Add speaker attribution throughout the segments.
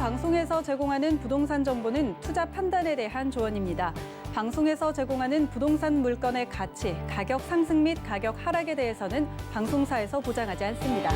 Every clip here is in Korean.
Speaker 1: 방송에서 제공하는 부동산 정보는 투자 판단에 대한 조언입니다. 방송에서 제공하는 부동산 물건의 가치, 가격 상승 및 가격 하락에 대해서는 방송사에서 보장하지 않습니다.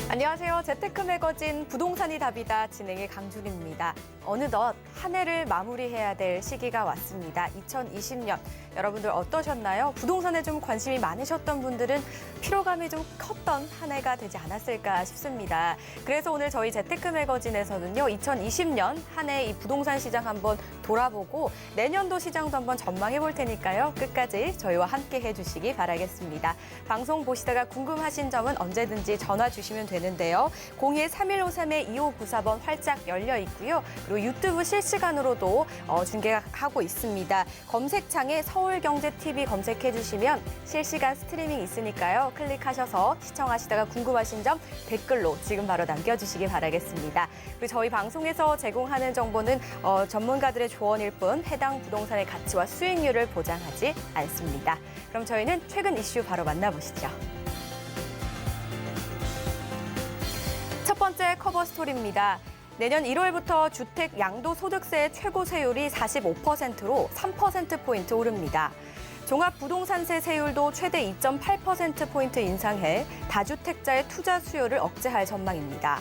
Speaker 2: 안녕하세요. 재테크 매거진 부동산이 답이다 진행의 강준입니다. 어느덧 한 해를 마무리해야 될 시기가 왔습니다. 2020년 여러분들 어떠셨나요? 부동산에 좀 관심이 많으셨던 분들은 피로감이 좀 컸던 한 해가 되지 않았을까 싶습니다. 그래서 오늘 저희 재테크 매거진에서는요. 2020년 한 해 이 부동산 시장 한번 돌아보고 내년도 시장도 한번 전망해 볼 테니까요. 끝까지 저희와 함께 해주시기 바라겠습니다. 방송 보시다가 궁금하신 점은 언제든지 전화 주시면 되는데요. 02-3153-2594번 활짝 열려 있고요. 그리고 유튜브 실시간으로도 중계하고 있습니다. 검색창에 서울경제TV 검색해 주시면 실시간 스트리밍 있으니까요. 클릭하셔서 시청하시다가 궁금하신 점 댓글로 지금 바로 남겨주시기 바라겠습니다. 그리고 저희 방송에서 제공하는 정보는 전문가들의 조언일 뿐 해당 부동산의 가치와 수익률을 보장하지 않습니다. 그럼 저희는 최근 이슈 바로 만나보시죠. 첫 번째 커버 스토리입니다. 내년 1월부터 주택 양도소득세의 최고 세율이 45%로 3%포인트 오릅니다. 종합부동산세 세율도 최대 2.8%포인트 인상해 다주택자의 투자 수요를 억제할 전망입니다.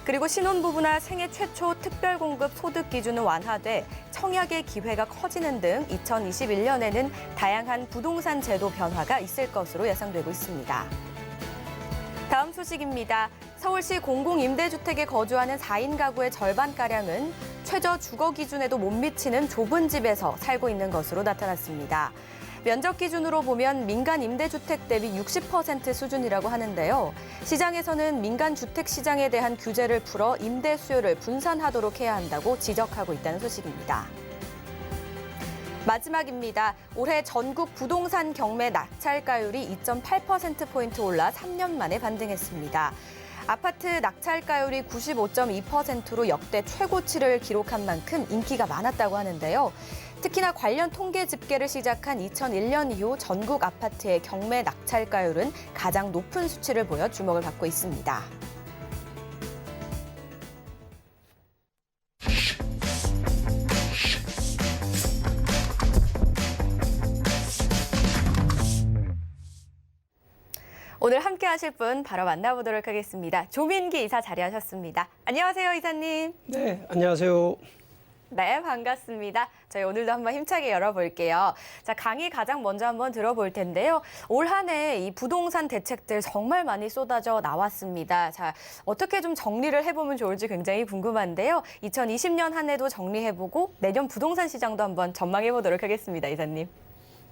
Speaker 2: 그리고 신혼부부나 생애 최초 특별공급 소득 기준은 완화돼 청약의 기회가 커지는 등 2021년에는 다양한 부동산 제도 변화가 있을 것으로 예상되고 있습니다. 다음 소식입니다. 서울시 공공임대주택에 거주하는 4인 가구의 절반가량은 최저 주거 기준에도 못 미치는 좁은 집에서 살고 있는 것으로 나타났습니다. 면적 기준으로 보면 민간 임대주택 대비 60% 수준이라고 하는데요. 시장에서는 민간 주택 시장에 대한 규제를 풀어 임대 수요를 분산하도록 해야 한다고 지적하고 있다는 소식입니다. 마지막입니다. 올해 전국 부동산 경매 낙찰가율이 2.8%포인트 올라 3년 만에 반등했습니다. 아파트 낙찰가율이 95.2%로 역대 최고치를 기록한 만큼 인기가 많았다고 하는데요. 특히나 관련 통계 집계를 시작한 2001년 이후 전국 아파트의 경매 낙찰가율은 가장 높은 수치를 보여 주목을 받고 있습니다. 오늘 함께 하실 분 바로 만나보도록 하겠습니다. 조민기 이사 자리하셨습니다. 안녕하세요, 이사님.
Speaker 3: 네, 안녕하세요.
Speaker 2: 네, 반갑습니다. 저희 오늘도 한번 힘차게 열어볼게요. 자, 강의 가장 먼저 한번 들어볼 텐데요. 올 한 해 이 부동산 대책들 정말 많이 쏟아져 나왔습니다. 자, 어떻게 좀 정리를 해보면 좋을지 굉장히 궁금한데요. 2020년 한 해도 정리해보고 내년 부동산 시장도 한번 전망해보도록 하겠습니다, 이사님.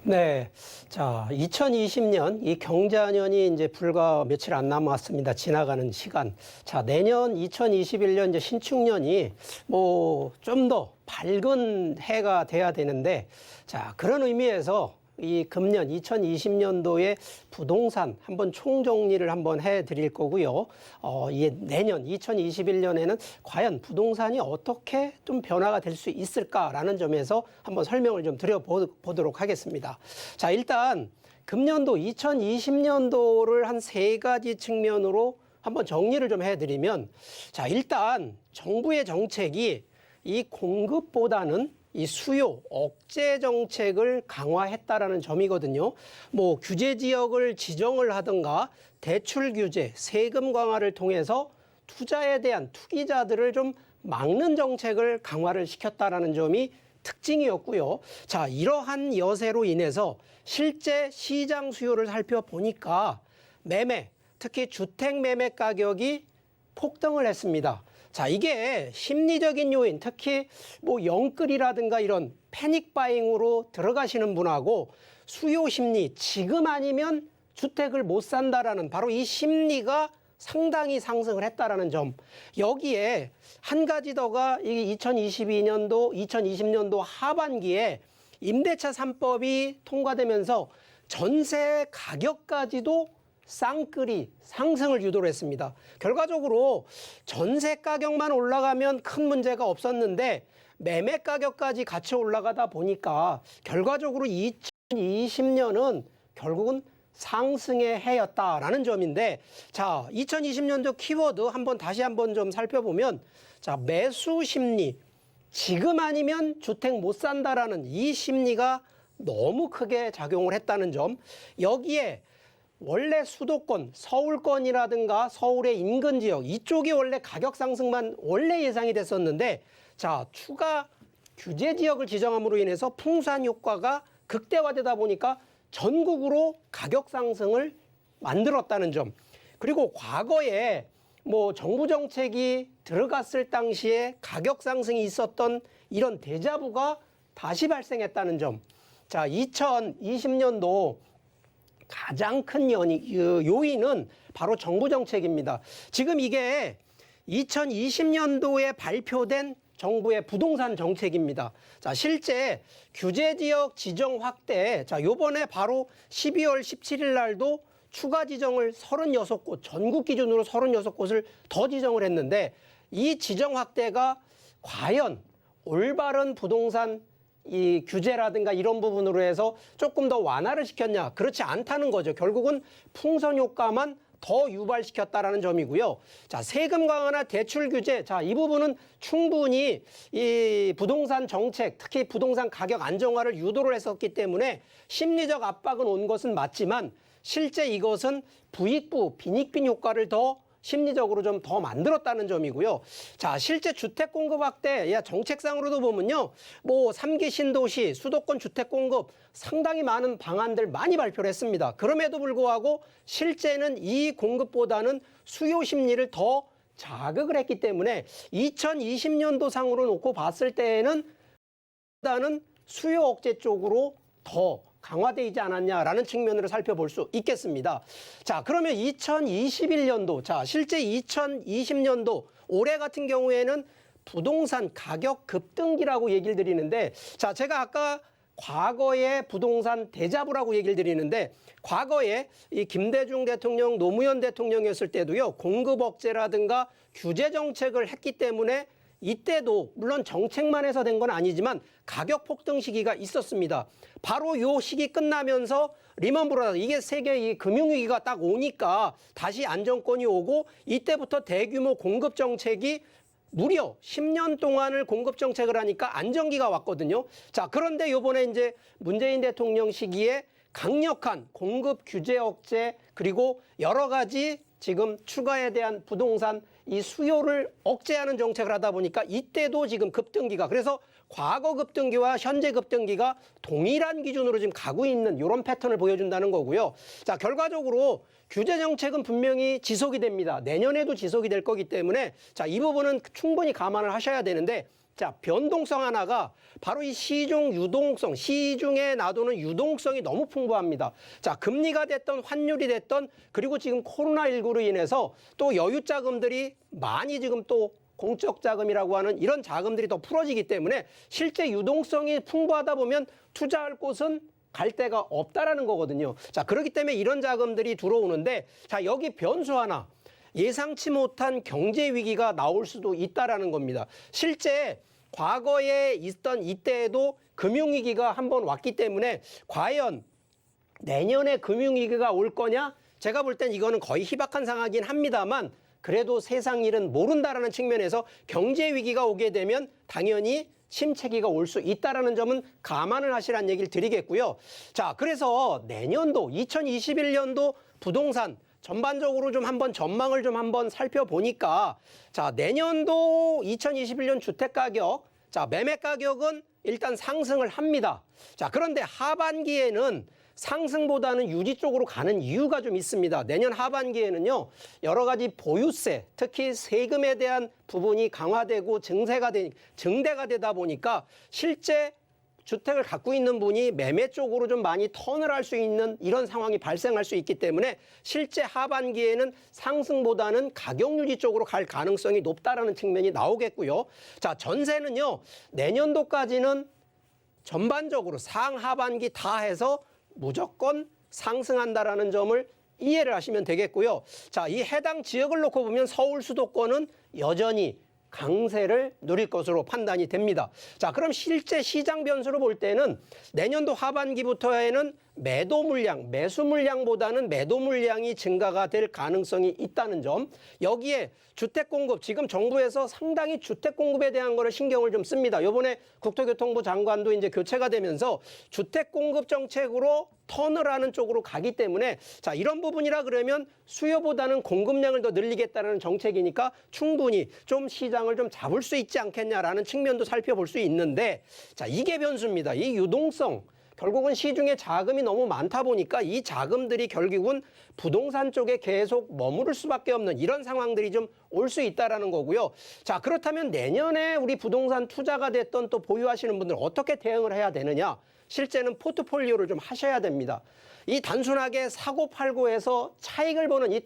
Speaker 3: 네, 자, 2020년 이 경자년이 이제 불과 며칠 안 남았습니다. 지나가는 시간. 자, 내년 2021년 이제 신축년이 뭐 좀 더 밝은 해가 돼야 되는데, 자, 그런 의미에서 이 금년 2020년도에 부동산 한번 총정리를 한번 해드릴 거고요. 이 내년 2021년에는 과연 부동산이 어떻게 좀 변화가 될 수 있을까라는 점에서 한번 설명을 좀 드려보도록 하겠습니다. 자, 일단 금년도 2020년도를 한 세 가지 측면으로 한번 정리를 좀 해드리면, 자, 일단 정부의 정책이 이 공급보다는 이 수요 억제 정책을 강화했다라는 점이거든요. 뭐 규제 지역을 지정을 하든가 대출 규제, 세금 강화를 통해서 투자에 대한 투기자들을 좀 막는 정책을 강화를 시켰다라는 점이 특징이었고요. 자, 이러한 여세로 인해서 실제 시장 수요를 살펴보니까 매매, 특히 주택 매매 가격이 폭등을 했습니다. 자, 이게 심리적인 요인, 특히 뭐 영끌이라든가 이런 패닉 바잉으로 들어가시는 분하고 수요 심리, 지금 아니면 주택을 못 산다라는 바로 이 심리가 상당히 상승을 했다라는 점. 여기에 한 가지 더가 이 2022년도, 2020년도 하반기에 임대차 3법이 통과되면서 전세 가격까지도 쌍끌이 상승을 유도를 했습니다. 결과적으로 전세 가격만 올라가면 큰 문제가 없었는데 매매 가격까지 같이 올라가다 보니까 결과적으로 2020년은 결국은 상승의 해였다라는 점인데, 자, 2020년도 키워드 다시 한번 좀 살펴보면, 자, 매수 심리, 지금 아니면 주택 못 산다라는 이 심리가 너무 크게 작용을 했다는 점, 여기에 원래 수도권, 서울권이라든가 서울의 인근 지역 이쪽이 원래 가격 상승만 원래 예상이 됐었는데, 자, 추가 규제 지역을 지정함으로 인해서 풍산 효과가 극대화되다 보니까 전국으로 가격 상승을 만들었다는 점. 그리고 과거에 뭐 정부 정책이 들어갔을 당시에 가격 상승이 있었던 이런 데자부가 다시 발생했다는 점. 자, 2020년도 가장 큰 요인은 바로 정부 정책입니다. 지금 이게 2020년도에 발표된 정부의 부동산 정책입니다. 자, 실제 규제 지역 지정 확대, 자, 요번에 바로 12월 17일 날도 추가 지정을 36곳, 전국 기준으로 36곳을 더 지정을 했는데, 이 지정 확대가 과연 올바른 부동산 이 규제라든가 이런 부분으로 해서 조금 더 완화를 시켰냐? 그렇지 않다는 거죠. 결국은 풍선 효과만 더 유발시켰다라는 점이고요. 자, 세금 강화나 대출 규제, 자, 이 부분은 충분히 이 부동산 정책, 특히 부동산 가격 안정화를 유도를 했었기 때문에 심리적 압박은 온 것은 맞지만, 실제 이것은 부익부, 빈익빈 효과를 더 심리적으로 좀 더 만들었다는 점이고요. 자, 실제 주택 공급 확대, 정책상으로도 보면요, 뭐 3기 신도시, 수도권 주택 공급 상당히 많은 방안들 많이 발표를 했습니다. 그럼에도 불구하고 실제는 이 공급보다는 수요 심리를 더 자극을 했기 때문에 2020년도 상으로 놓고 봤을 때에는 수요 억제 쪽으로 더 강화되지 않았냐라는 측면으로 살펴볼 수 있겠습니다. 자, 그러면 2021년도, 자, 실제 2020년도 올해 같은 경우에는 부동산 가격 급등기라고 얘기를 드리는데, 자, 제가 아까 과거의 부동산 데자부라고 얘기를 드리는데, 과거에 이 김대중 대통령, 노무현 대통령이었을 때도요, 공급 억제라든가 규제 정책을 했기 때문에 이때도 물론 정책만 해서 된 건 아니지만 가격 폭등 시기가 있었습니다. 바로 요 시기 끝나면서 리먼 브라더스, 이게 세계 이 금융위기가 딱 오니까 다시 안정권이 오고, 이때부터 대규모 공급 정책이 무려 10년 동안을 공급 정책을 하니까 안정기가 왔거든요. 자, 그런데 요번에 이제 문재인 대통령 시기에 강력한 공급 규제 억제, 그리고 여러 가지 지금 추가에 대한 부동산 이 수요를 억제하는 정책을 하다 보니까 이때도 지금 급등기가, 그래서 과거 급등기와 현재 급등기가 동일한 기준으로 지금 가고 있는 이런 패턴을 보여준다는 거고요. 자, 결과적으로 규제 정책은 분명히 지속이 됩니다. 내년에도 지속이 될 거기 때문에, 자, 이 부분은 충분히 감안을 하셔야 되는데, 자, 변동성 하나가 바로 이 시중 유동성, 시중에 놔두는 유동성이 너무 풍부합니다. 자, 금리가 됐던 환율이 됐던, 그리고 지금 코로나19로 인해서 또 여유 자금들이 많이 지금 또 공적 자금이라고 하는 이런 자금들이 더 풀어지기 때문에 실제 유동성이 풍부하다 보면 투자할 곳은 갈 데가 없다라는 거거든요. 자, 그렇기 때문에 이런 자금들이 들어오는데, 자, 여기 변수 하나. 예상치 못한 경제 위기가 나올 수도 있다라는 겁니다. 실제 과거에 있던 이때에도 금융위기가 한번 왔기 때문에 과연 내년에 금융위기가 올 거냐? 제가 볼 땐 이거는 거의 희박한 상황이긴 합니다만, 그래도 세상 일은 모른다라는 측면에서 경제 위기가 오게 되면 당연히 침체기가 올 수 있다라는 점은 감안을 하시라는 얘기를 드리겠고요. 자, 그래서 내년도 2021년도 부동산 전반적으로 좀 한번 전망을 좀 한번 살펴보니까, 자, 내년도 2021년 주택가격, 자, 매매 가격은 일단 상승을 합니다. 자, 그런데 하반기에는 상승보다는 유지 쪽으로 가는 이유가 좀 있습니다. 내년 하반기에는요, 여러 가지 보유세, 특히 세금에 대한 부분이 강화되고 증대가 되다 보니까 실제 주택을 갖고 있는 분이 매매 쪽으로 좀 많이 턴을 할 수 있는 이런 상황이 발생할 수 있기 때문에 실제 하반기에는 상승보다는 가격 유지 쪽으로 갈 가능성이 높다라는 측면이 나오겠고요. 자, 전세는요, 내년도까지는 전반적으로 상하반기 다 해서 무조건 상승한다라는 점을 이해를 하시면 되겠고요. 자, 이 해당 지역을 놓고 보면 서울 수도권은 여전히 강세를 누릴 것으로 판단이 됩니다. 자, 그럼 실제 시장 변수로 볼 때는 내년도 하반기부터에는 매도 물량, 매수 물량보다는 매도 물량이 증가가 될 가능성이 있다는 점. 여기에 주택 공급, 지금 정부에서 상당히 주택 공급에 대한 거를 신경을 좀 씁니다. 이번에 국토교통부 장관도 이제 교체가 되면서 주택 공급 정책으로 턴을 하는 쪽으로 가기 때문에 자, 이런 부분이라 그러면 수요보다는 공급량을 더 늘리겠다는 정책이니까 충분히 좀 시장을 좀 잡을 수 있지 않겠냐라는 측면도 살펴볼 수 있는데 자, 이게 변수입니다. 이 유동성. 결국은 시중에 자금이 너무 많다 보니까 이 자금들이 결국은 부동산 쪽에 계속 머무를 수밖에 없는 이런 상황들이 좀 올 수 있다라는 거고요. 자, 그렇다면 내년에 우리 부동산 투자가 됐던 또 보유하시는 분들 어떻게 대응을 해야 되느냐? 실제는 포트폴리오를 좀 하셔야 됩니다. 이 단순하게 사고 팔고 해서 차익을 보는 이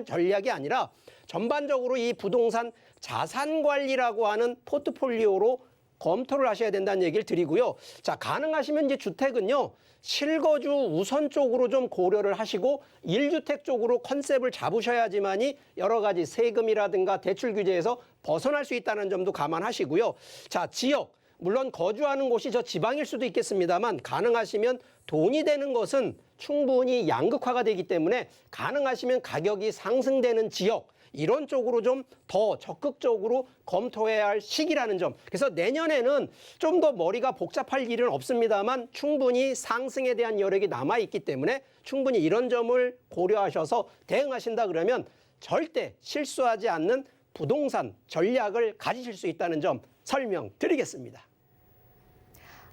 Speaker 3: 전략이 아니라 전반적으로 이 부동산 자산 관리라고 하는 포트폴리오로 검토를 하셔야 된다는 얘기를 드리고요. 자, 가능하시면 이제 주택은요, 실거주 우선 쪽으로 좀 고려를 하시고 1주택 쪽으로 컨셉을 잡으셔야지만이 여러 가지 세금이라든가 대출 규제에서 벗어날 수 있다는 점도 감안하시고요. 자, 지역. 물론 거주하는 곳이 저 지방일 수도 있겠습니다만 가능하시면 돈이 되는 것은 충분히 양극화가 되기 때문에 가능하시면 가격이 상승되는 지역, 이런 쪽으로 좀 더 적극적으로 검토해야 할 시기라는 점. 그래서 내년에는 좀 더 머리가 복잡할 일은 없습니다만 충분히 상승에 대한 여력이 남아있기 때문에 충분히 이런 점을 고려하셔서 대응하신다 그러면 절대 실수하지 않는 부동산 전략을 가지실 수 있다는 점 설명드리겠습니다.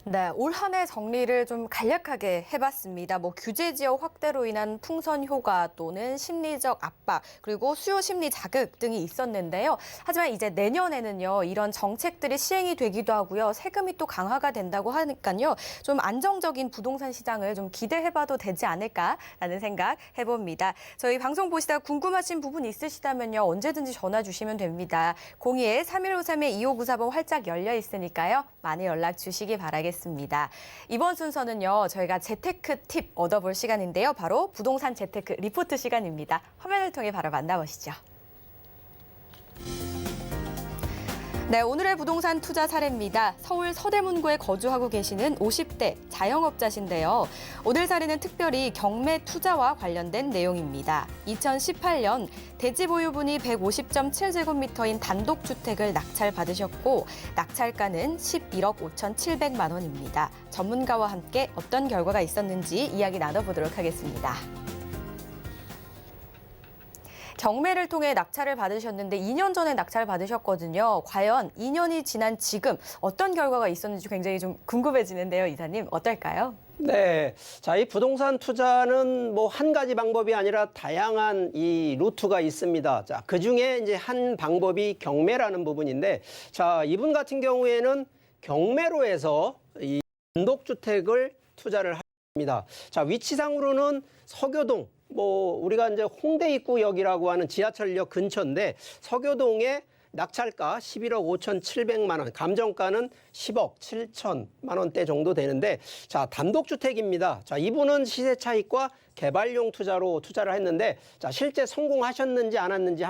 Speaker 2: 네, 올 한 해 정리를 좀 간략하게 해봤습니다. 규제 지역 확대로 인한 풍선 효과 또는 심리적 압박, 그리고 수요 심리 자극 등이 있었는데요. 하지만 이제 내년에는요, 이런 정책들이 시행이 되기도 하고요. 세금이 또 강화가 된다고 하니까요. 좀 안정적인 부동산 시장을 좀 기대해봐도 되지 않을까라는 생각 해봅니다. 저희 방송 보시다 궁금하신 부분 있으시다면요. 언제든지 전화 주시면 됩니다. 02-3153-2594번 활짝 열려 있으니까요. 많이 연락 주시기 바라겠습니다. 이번 순서는요, 저희가 재테크 팁 얻어볼 시간인데요. 바로 부동산 재테크 리포트 시간입니다. 화면을 통해 바로 만나보시죠. 네, 오늘의 부동산 투자 사례입니다. 서울 서대문구에 거주하고 계시는 50대 자영업자신데요. 오늘 사례는 특별히 경매 투자와 관련된 내용입니다. 2018년 대지 보유분이 150.7제곱미터인 단독주택을 낙찰받으셨고 낙찰가는 11억 5,700만 원입니다. 전문가와 함께 어떤 결과가 있었는지 이야기 나눠보도록 하겠습니다. 경매를 통해 낙찰을 받으셨는데 2년 전에 낙찰을 받으셨거든요. 과연 2년이 지난 지금 어떤 결과가 있었는지 굉장히 좀 궁금해지는데요, 이사님. 어떨까요?
Speaker 3: 네. 자, 이 부동산 투자는 뭐 한 가지 방법이 아니라 다양한 이 루트가 있습니다. 자, 그 중에 이제 한 방법이 경매라는 부분인데, 자, 이분 같은 경우에는 경매로 해서 이 단독주택을 투자를 합니다. 자, 위치상으로는 서교동, 우리가 이제 홍대 입구역이라고 하는 지하철역 근처인데 서교동에 낙찰가 11억 5,700만 원, 감정가는 10억 7천만 원대 정도 되는데 자, 단독주택입니다. 자, 이분은 시세 차익과 개발용 투자로 투자를 했는데 자, 실제 성공하셨는지 안 했는지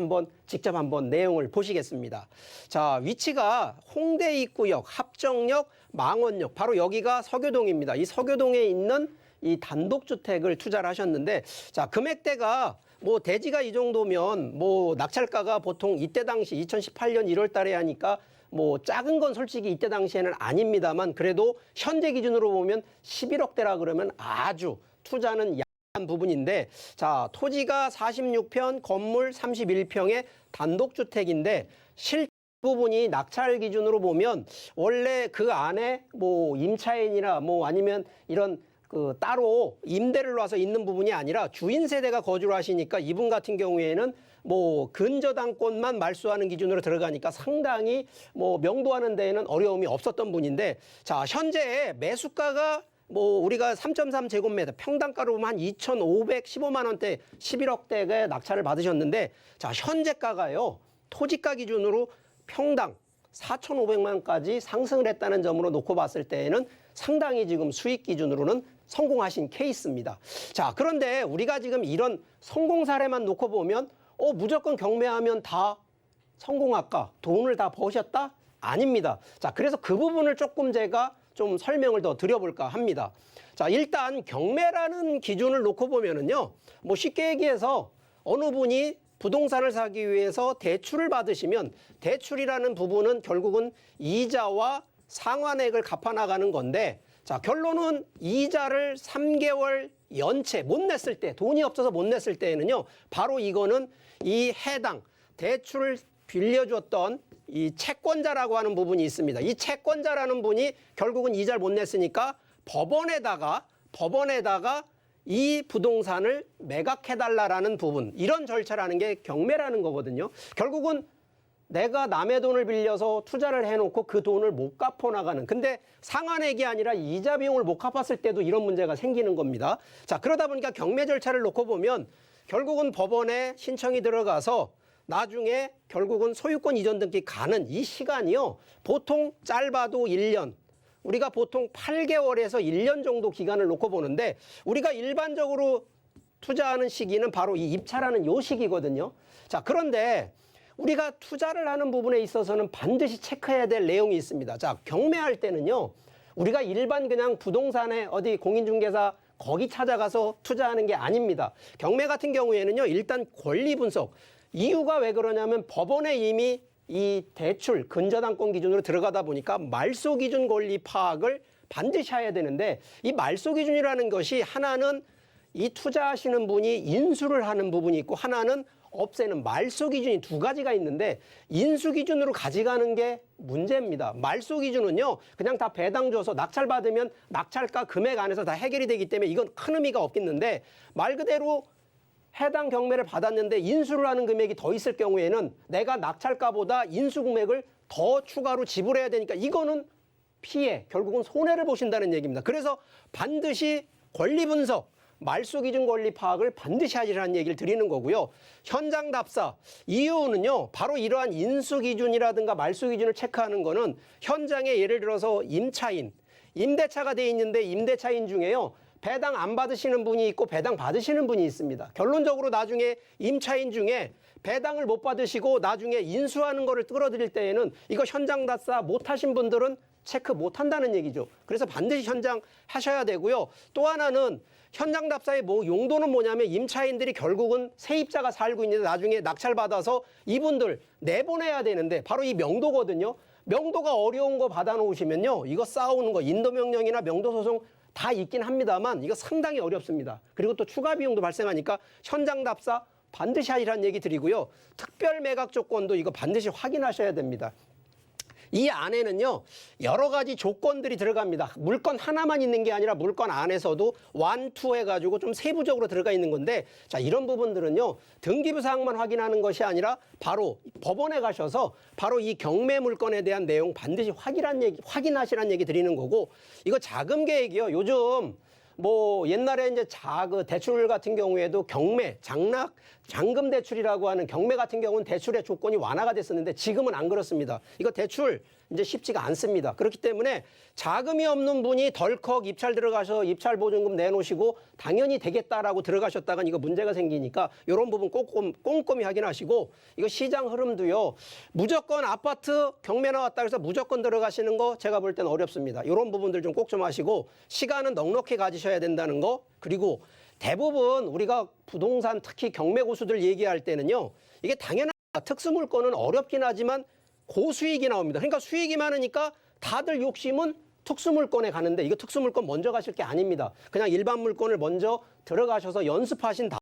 Speaker 3: 직접 한번 내용을 보시겠습니다. 자, 위치가 홍대 입구역, 합정역, 망원역, 바로 여기가 서교동입니다. 이 서교동에 있는 이 단독주택을 투자를 하셨는데 자, 금액대가 대지가 이 정도면 낙찰가가 보통 이때 당시 2018년 1월 달에 하니까 작은 건 솔직히 이때 당시에는 아닙니다만 그래도 현재 기준으로 보면 11억대라 그러면 아주 투자는 약한 부분인데 자, 토지가 46평, 건물 31평의 단독주택인데 실 부분이 낙찰 기준으로 보면 원래 그 안에 임차인이나 아니면 이런 따로 임대를 놔서 있는 부분이 아니라 주인 세대가 거주를 하시니까 이분 같은 경우에는 근저당권만 말소하는 기준으로 들어가니까 상당히 명도하는 데에는 어려움이 없었던 분인데 자, 현재 매수가가 우리가 3.3제곱미터 평당가로 보면 한 2,515만 원대 11억대의 낙찰을 받으셨는데 자, 현재가가요. 토지가 기준으로 평당 4,500만 원까지 상승을 했다는 점으로 놓고 봤을 때에는 상당히 지금 수익 기준으로는 성공하신 케이스입니다. 자, 그런데 우리가 지금 이런 성공 사례만 놓고 보면 무조건 경매하면 다 성공할까? 돈을 다 버셨다? 아닙니다. 자, 그래서 그 부분을 조금 제가 좀 설명을 더 드려볼까 합니다. 자, 일단 경매라는 기준을 놓고 보면은요, 뭐 쉽게 얘기해서 어느 분이 부동산을 사기 위해서 대출을 받으시면 대출이라는 부분은 결국은 이자와 상환액을 갚아나가는 건데, 자, 결론은 이자를 3개월 연체 못 냈을 때, 돈이 없어서 못 냈을 때에는요, 바로 이거는 이 해당 대출을 빌려줬던 이 채권자라고 하는 부분이 있습니다. 이 채권자라는 분이 결국은 이자를 못 냈으니까 법원에다가 이 부동산을 매각해달라라는 부분, 이런 절차라는 게 경매라는 거거든요. 결국은 내가 남의 돈을 빌려서 투자를 해놓고 그 돈을 못 갚아나가는, 근데 상환액이 아니라 이자 비용을 못 갚았을 때도 이런 문제가 생기는 겁니다. 자, 그러다 보니까 경매 절차를 놓고 보면 결국은 법원에 신청이 들어가서 나중에 결국은 소유권 이전 등기 가는 이 시간이요, 보통 짧아도 1년, 우리가 보통 8개월에서 1년 정도 기간을 놓고 보는데, 우리가 일반적으로 투자하는 시기는 바로 이 입찰하는 요 시기거든요. 자, 그런데 우리가 투자를 하는 부분에 있어서는 반드시 체크해야 될 내용이 있습니다. 자, 경매할 때는요, 우리가 일반 그냥 부동산에 어디 공인중개사 거기 찾아가서 투자하는 게 아닙니다. 경매 같은 경우에는요, 일단 권리 분석. 이유가 왜 그러냐면 법원에 이미 이 대출 근저당권 기준으로 들어가다 보니까 말소 기준 권리 파악을 반드시 해야 되는데, 이 말소 기준이라는 것이 하나는 이 투자하시는 분이 인수를 하는 부분이 있고, 하나는 없애는 말소 기준이 두 가지가 있는데, 인수 기준으로 가져가는 게 문제입니다. 말소 기준은요, 그냥 다 배당 줘서 낙찰 받으면 낙찰가 금액 안에서 다 해결이 되기 때문에 이건 큰 의미가 없겠는데, 말 그대로 해당 경매를 받았는데 인수를 하는 금액이 더 있을 경우에는 내가 낙찰가보다 인수 금액을 더 추가로 지불해야 되니까 이거는 피해, 결국은 손해를 보신다는 얘기입니다. 그래서 반드시 권리 분석, 말소 기준 권리 파악을 반드시 하시라는 얘기를 드리는 거고요. 현장 답사, 이유는요, 바로 이러한 인수 기준이라든가 말소 기준을 체크하는 거는 현장에 예를 들어서 임차인, 임대차가 돼 있는데 임대차인 중에요, 배당 안 받으시는 분이 있고 배당 받으시는 분이 있습니다. 결론적으로 나중에 임차인 중에 배당을 못 받으시고 나중에 인수하는 거를 끌어들일 때에는 이거 현장 답사 못 하신 분들은 체크 못 한다는 얘기죠. 그래서 반드시 현장 하셔야 되고요. 또 하나는 현장 답사의 용도는 뭐냐면, 임차인들이 결국은 세입자가 살고 있는데 나중에 낙찰 받아서 이분들 내보내야 되는데 바로 이 명도거든요. 명도가 어려운 거 받아놓으시면요, 이거 싸우는 거, 인도명령이나 명도소송 다 있긴 합니다만 이거 상당히 어렵습니다. 그리고 또 추가 비용도 발생하니까 현장 답사 반드시 하시라는 얘기 드리고요. 특별 매각 조건도 이거 반드시 확인하셔야 됩니다. 이 안에는요, 여러 가지 조건들이 들어갑니다. 물건 하나만 있는 게 아니라 물건 안에서도 완투 해가지고 좀 세부적으로 들어가 있는 건데, 자, 이런 부분들은요, 등기부 사항만 확인하는 것이 아니라 바로 법원에 가셔서 바로 이 경매 물건에 대한 내용 반드시 확인하시라는 얘기 드리는 거고, 이거 자금 계획이요, 요즘 옛날에 이제 대출 같은 경우에도 경매, 잔금 대출이라고 하는 경매 같은 경우는 대출의 조건이 완화가 됐었는데 지금은 안 그렇습니다. 이거 대출 이제 쉽지가 않습니다. 그렇기 때문에 자금이 없는 분이 덜컥 입찰 들어가서 입찰 보증금 내놓으시고 당연히 되겠다라고 들어가셨다간 이거 문제가 생기니까 이런 부분 꼼꼼히 확인하시고, 이거 시장 흐름도요, 무조건 아파트 경매 나왔다 해서 무조건 들어가시는 거 제가 볼 때는 어렵습니다. 이런 부분들 좀 꼭 좀 하시고, 시간은 넉넉히 가지셔야 된다는 거. 그리고 대부분 우리가 부동산 특히 경매 고수들 얘기할 때는요, 이게 당연한 특수물건은 어렵긴 하지만 고수익이 나옵니다. 그러니까 수익이 많으니까 다들 욕심은 특수물건에 가는데, 이거 특수물건 먼저 가실 게 아닙니다. 그냥 일반 물건을 먼저 들어가셔서 연습하신 다음에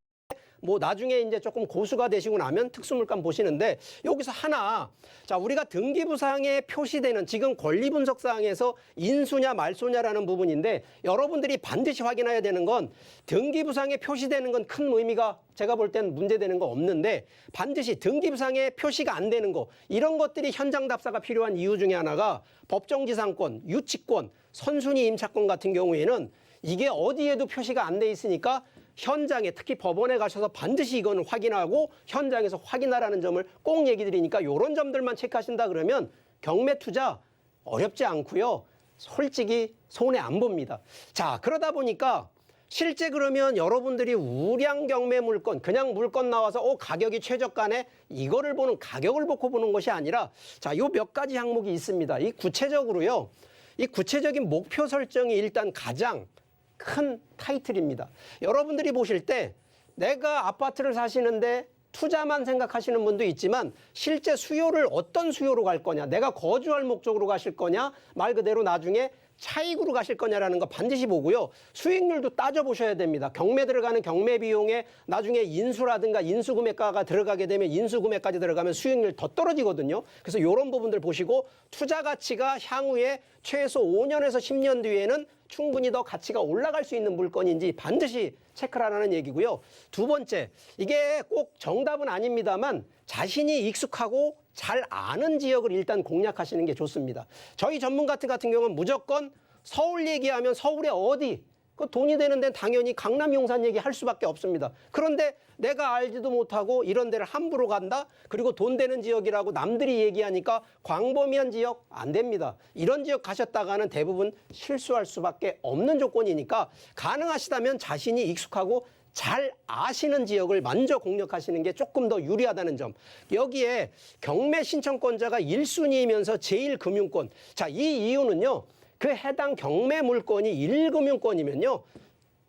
Speaker 3: 나중에 이제 조금 고수가 되시고 나면 특수물건 보시는데, 여기서 하나, 자, 우리가 등기부상에 표시되는 지금 권리분석사항에서 인수냐 말소냐라는 부분인데, 여러분들이 반드시 확인해야 되는 건 등기부상에 표시되는 건 큰 의미가 제가 볼 땐 문제되는 거 없는데, 반드시 등기부상에 표시가 안 되는 거, 이런 것들이 현장 답사가 필요한 이유 중에 하나가 법정지상권, 유치권, 선순위 임차권 같은 경우에는 이게 어디에도 표시가 안 돼 있으니까 현장에, 특히 법원에 가셔서 반드시 이거는 확인하고 현장에서 확인하라는 점을 꼭 얘기 드리니까, 이런 점들만 체크하신다 그러면 경매 투자 어렵지 않고요, 솔직히 손해 안 봅니다. 자, 그러다 보니까 실제 그러면 여러분들이 우량 경매 물건, 그냥 물건 나와서 가격이 최저가네, 이거를 보는, 가격을 보고 보는 것이 아니라, 자, 요 몇 가지 항목이 있습니다. 이 구체적으로요, 이 구체적인 목표 설정이 일단 가장 큰 타이틀입니다. 여러분들이 보실 때 내가 아파트를 사시는데 투자만 생각하시는 분도 있지만 실제 수요를 어떤 수요로 갈 거냐, 내가 거주할 목적으로 가실 거냐, 말 그대로 나중에 차익으로 가실 거냐라는 거 반드시 보고요. 수익률도 따져보셔야 됩니다. 경매 들어가는 경매 비용에 나중에 인수라든가 인수금액가가 들어가게 되면 인수금액까지 들어가면 수익률 더 떨어지거든요. 그래서 이런 부분들 보시고 투자 가치가 향후에 최소 5년에서 10년 뒤에는 충분히 더 가치가 올라갈 수 있는 물건인지 반드시 체크를 하라는 얘기고요. 두 번째, 이게 꼭 정답은 아닙니다만 자신이 익숙하고 잘 아는 지역을 일단 공략하시는 게 좋습니다. 저희 전문가 같은 경우는 무조건 서울 얘기하면 서울의 어디, 그 돈이 되는 데는 당연히 강남 용산 얘기할 수밖에 없습니다. 그런데 내가 알지도 못하고 이런 데를 함부로 간다? 그리고 돈 되는 지역이라고 남들이 얘기하니까 광범위한 지역 안 됩니다. 이런 지역 가셨다가는 대부분 실수할 수밖에 없는 조건이니까 가능하시다면 자신이 익숙하고 잘 아시는 지역을 먼저 공략하시는 게 조금 더 유리하다는 점. 여기에 경매 신청권자가 1순위이면서 제1금융권. 자, 이 이유는요. 그 해당 경매 물건이 1금융권이면요.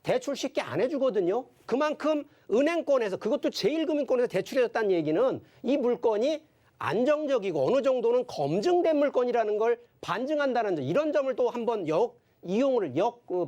Speaker 3: 대출 쉽게 안 해주거든요. 그만큼 은행권에서, 그것도 제1금융권에서 대출해줬다는 얘기는 이 물건이 안정적이고 어느 정도는 검증된 물건이라는 걸 반증한다는 점. 이런 점을 또 한번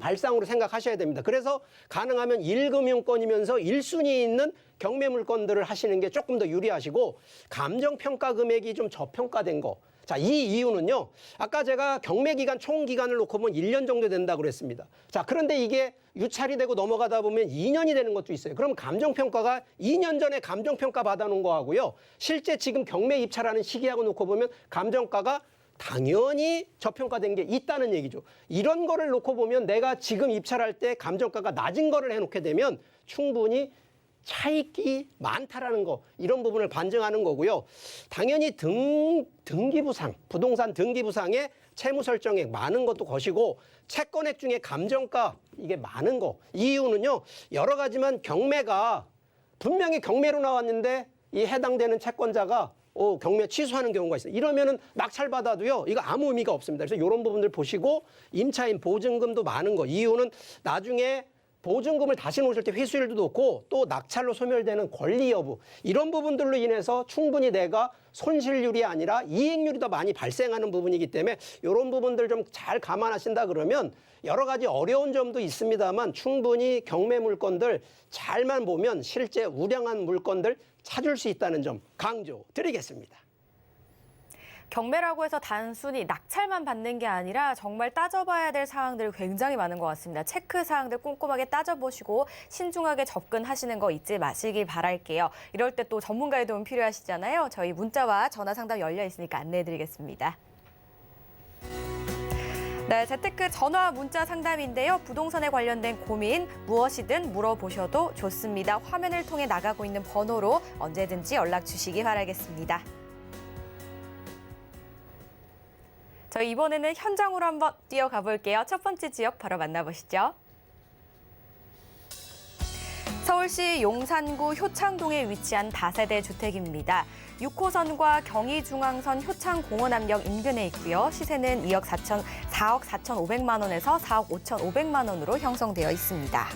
Speaker 3: 발상으로 생각하셔야 됩니다. 그래서 가능하면 1금융권이면서 1순위에 있는 경매 물건들을 하시는 게 조금 더 유리하시고, 감정평가 금액이 좀 저평가된 거. 자, 이 이유는요. 아까 제가 경매 기간, 총 기간을 놓고 보면 1년 정도 된다고 그랬습니다. 자, 그런데 이게 유찰이 되고 넘어가다 보면 2년이 되는 것도 있어요. 그럼 감정평가가 2년 전에 감정평가 받아놓은 거하고요. 실제 지금 경매 입찰하는 시기하고 놓고 보면 감정가가 당연히 저평가된 게 있다는 얘기죠. 이런 거를 놓고 보면 내가 지금 입찰할 때 감정가가 낮은 거를 해놓게 되면 충분히 차익이 많다라는 거, 이런 부분을 반증하는 거고요. 당연히 등기부상, 부동산 등기부상에 채무 설정액 많은 것도 것이고, 채권액 중에 감정가 이게 많은 거. 이 이유는요, 여러 가지만 경매가 분명히 경매로 나왔는데 이 해당되는 채권자가 경매 취소하는 경우가 있어요. 이러면은 낙찰 받아도요, 이거 아무 의미가 없습니다. 그래서 이런 부분들 보시고, 임차인 보증금도 많은 거. 이유는 나중에 보증금을 다시 놓으실 때 회수율도 높고 또 낙찰로 소멸되는 권리 여부, 이런 부분들로 인해서 충분히 내가 손실률이 아니라 이익률이 더 많이 발생하는 부분이기 때문에 이런 부분들 좀 잘 감안하신다 그러면 여러 가지 어려운 점도 있습니다만 충분히 경매 물건들 잘만 보면 실제 우량한 물건들 찾을 수 있다는 점 강조드리겠습니다.
Speaker 2: 경매라고 해서 단순히 낙찰만 받는 게 아니라 정말 따져봐야 될 사항들이 굉장히 많은 것 같습니다. 체크 사항들 꼼꼼하게 따져보시고 신중하게 접근하시는 거 잊지 마시길 바랄게요. 이럴 때 또 전문가의 도움 필요하시잖아요. 저희 문자와 전화 상담 열려 있으니까 안내해드리겠습니다. 네, 재테크 전화 문자 상담인데요. 부동산에 관련된 고민 무엇이든 물어보셔도 좋습니다. 화면을 통해 나가고 있는 번호로 언제든지 연락 주시기 바라겠습니다. 저희 이번에는 현장으로 한번 뛰어가 볼게요. 첫 번째 지역 바로 만나보시죠. 서울시 용산구 효창동에 위치한 다세대 주택입니다. 6호선과 경의중앙선 효창공원암역 인근에 있고요. 시세는 4억 4,500만 원에서 4억 5,500만 원으로 형성되어 있습니다.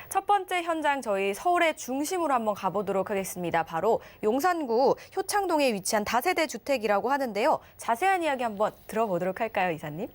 Speaker 2: 첫 번째 현장 저희 서울의 중심으로 한번 가보도록 하겠습니다. 바로 용산구 효창동에 위치한 다세대 주택이라고 하는데요. 자세한 이야기 한번 들어보도록 할까요, 이사님?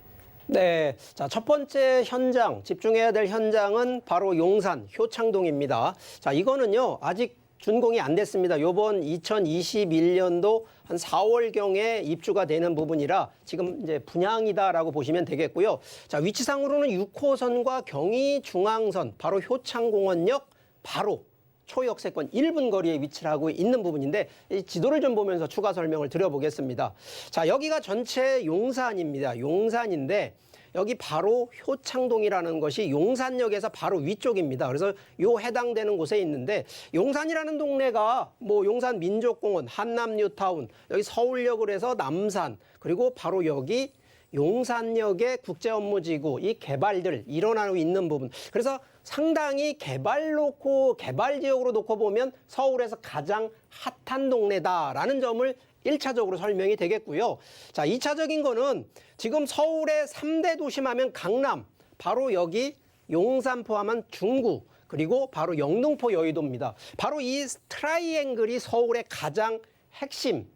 Speaker 3: 네, 자, 첫 번째 현장, 집중해야 될 현장은 바로 용산 효창동입니다. 자, 이거는요, 아직 준공이 안 됐습니다. 요번 2021년도 한 4월경에 입주가 되는 부분이라 지금 이제 분양이다라고 보시면 되겠고요. 자, 위치상으로는 6호선과 경의중앙선, 바로 효창공원역 바로 초역세권 1분 거리에 위치를 하고 있는 부분인데, 이 지도를 좀 보면서 추가 설명을 드려보겠습니다. 자, 여기가 전체 용산입니다. 용산인데 여기 바로 효창동이라는 것이 용산역에서 바로 위쪽입니다. 그래서 요 해당되는 곳에 있는데, 용산이라는 동네가 뭐 용산 민족공원, 한남 뉴타운, 여기 서울역을 해서 남산, 그리고 바로 여기 용산역의 국제업무지구 이 개발들 일어나고 있는 부분. 그래서 상당히 개발 지역으로 놓고 보면 서울에서 가장 핫한 동네다라는 점을 1차적으로 설명이 되겠고요. 자, 2차적인 거는 지금 서울의 3대 도심하면 강남, 바로 여기 용산 포함한 중구, 그리고 바로 영등포 여의도입니다. 바로 이 트라이앵글이 서울의 가장 핵심,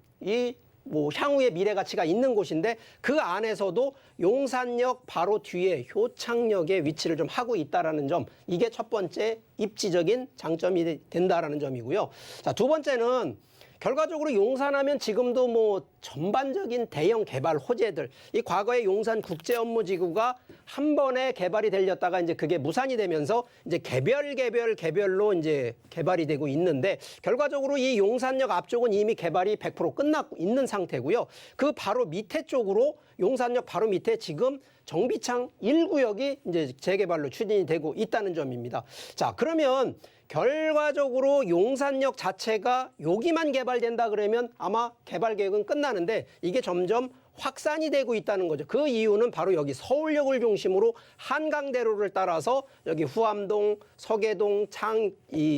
Speaker 3: 향후의 미래 가치가 있는 곳인데 그 안에서도 용산역 바로 뒤에 효창역의 위치를 좀 하고 있다라는 점, 이게 첫 번째 입지적인 장점이 된다라는 점이고요. 자, 두 번째는 결과적으로 용산하면 지금도 전반적인 대형 개발 호재들, 이 과거에 용산 국제업무지구가 한 번에 개발이 되렸다가 이제 그게 무산이 되면서 이제 개별로 이제 개발이 되고 있는데, 결과적으로 이 용산역 앞쪽은 이미 개발이 100% 끝나고 있는 상태고요. 그 바로 밑에 쪽으로 용산역 바로 밑에 지금 정비창 1구역이 이제 재개발로 추진이 되고 있다는 점입니다. 자, 그러면 결과적으로 용산역 자체가 여기만 개발된다 그러면 아마 개발 계획은 끝나는데 이게 점점 확산이 되고 있다는 거죠. 그 이유는 바로 여기 서울역을 중심으로 한강대로를 따라서 여기 후암동, 서계동,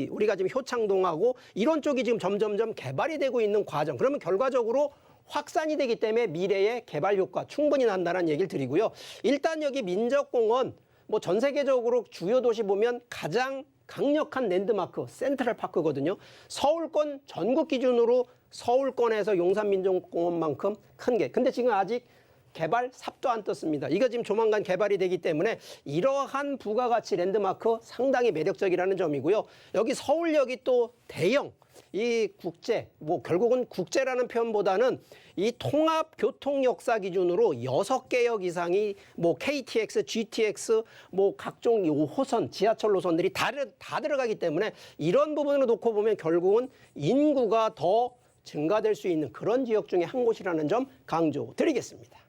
Speaker 3: 우리가 지금 효창동하고 이런 쪽이 지금 점점점 개발이 되고 있는 과정. 그러면 결과적으로 확산이 되기 때문에 미래의 개발 효과 충분히 난다는 얘기를 드리고요. 일단 여기 민적공원, 전 세계적으로 주요 도시 보면 가장 강력한 랜드마크 센트럴파크거든요. 서울권 전국 기준으로 서울권에서 용산민족공원만큼 큰 게. 근데 지금 아직 개발 삽도 안 떴습니다. 이거 지금 조만간 개발이 되기 때문에 이러한 부가가치 랜드마크 상당히 매력적이라는 점이고요. 여기 서울역이 또 대형 이 국제, 결국은 국제라는 표현보다는 이 통합 교통 역사 기준으로 6개 역 이상이 KTX, GTX, 각종 호선, 지하철 노선들이 다 들어가기 때문에 이런 부분을 놓고 보면 결국은 인구가 더 증가될 수 있는 그런 지역 중에 한 곳이라는 점 강조드리겠습니다.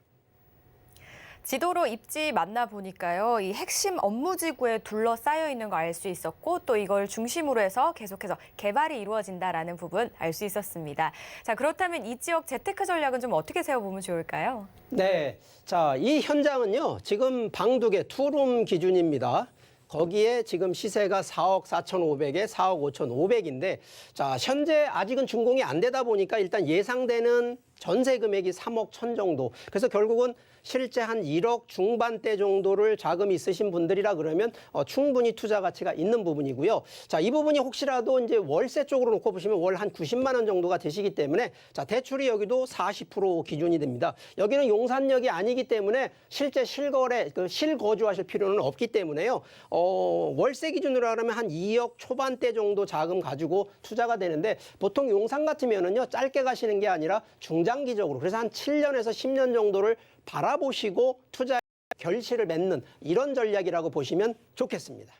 Speaker 2: 지도로 입지 만나보니까요. 이 핵심 업무지구에 둘러싸여 있는 거 알 수 있었고 또 이걸 중심으로 해서 계속해서 개발이 이루어진다라는 부분 알 수 있었습니다. 자, 그렇다면 이 지역 재테크 전략은 좀 어떻게 세워보면 좋을까요?
Speaker 3: 네. 자, 이 현장은요. 지금 방 2개 투룸 기준입니다. 거기에 지금 시세가 4억 4,500에 4억 5,500인데 자, 현재 아직은 준공이 안 되다 보니까 일단 예상되는 전세 금액이 3억 1천 정도. 그래서 결국은 실제 한 1억 중반대 정도를 자금이 있으신 분들이라 그러면 충분히 투자 가치가 있는 부분이고요. 자, 이 부분이 혹시라도 이제 월세 쪽으로 놓고 보시면 월 한 90만 원 정도가 되시기 때문에 자, 대출이 여기도 40% 기준이 됩니다. 여기는 용산역이 아니기 때문에 실제 실거래, 실거주하실 필요는 없기 때문에요. 월세 기준으로 하면 한 2억 초반대 정도 자금 가지고 투자가 되는데 보통 용산 같으면은요, 짧게 가시는 게 아니라 중장기적으로 그래서 한 7년에서 10년 정도를 바라보시고 투자 결실을 맺는 이런 전략이라고 보시면 좋겠습니다.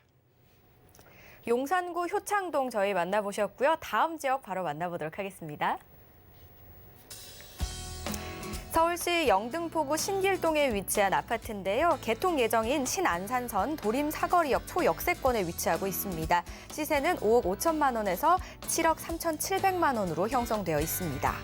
Speaker 2: 용산구 효창동 저희 만나보셨고요. 다음 지역 바로 만나보도록 하겠습니다. 서울시 영등포구 신길동에 위치한 아파트인데요. 개통 예정인 신안산선 도림 사거리역 초역세권에 위치하고 있습니다. 시세는 5억 5천만 원에서 7억 3,700만 원으로 형성되어 있습니다.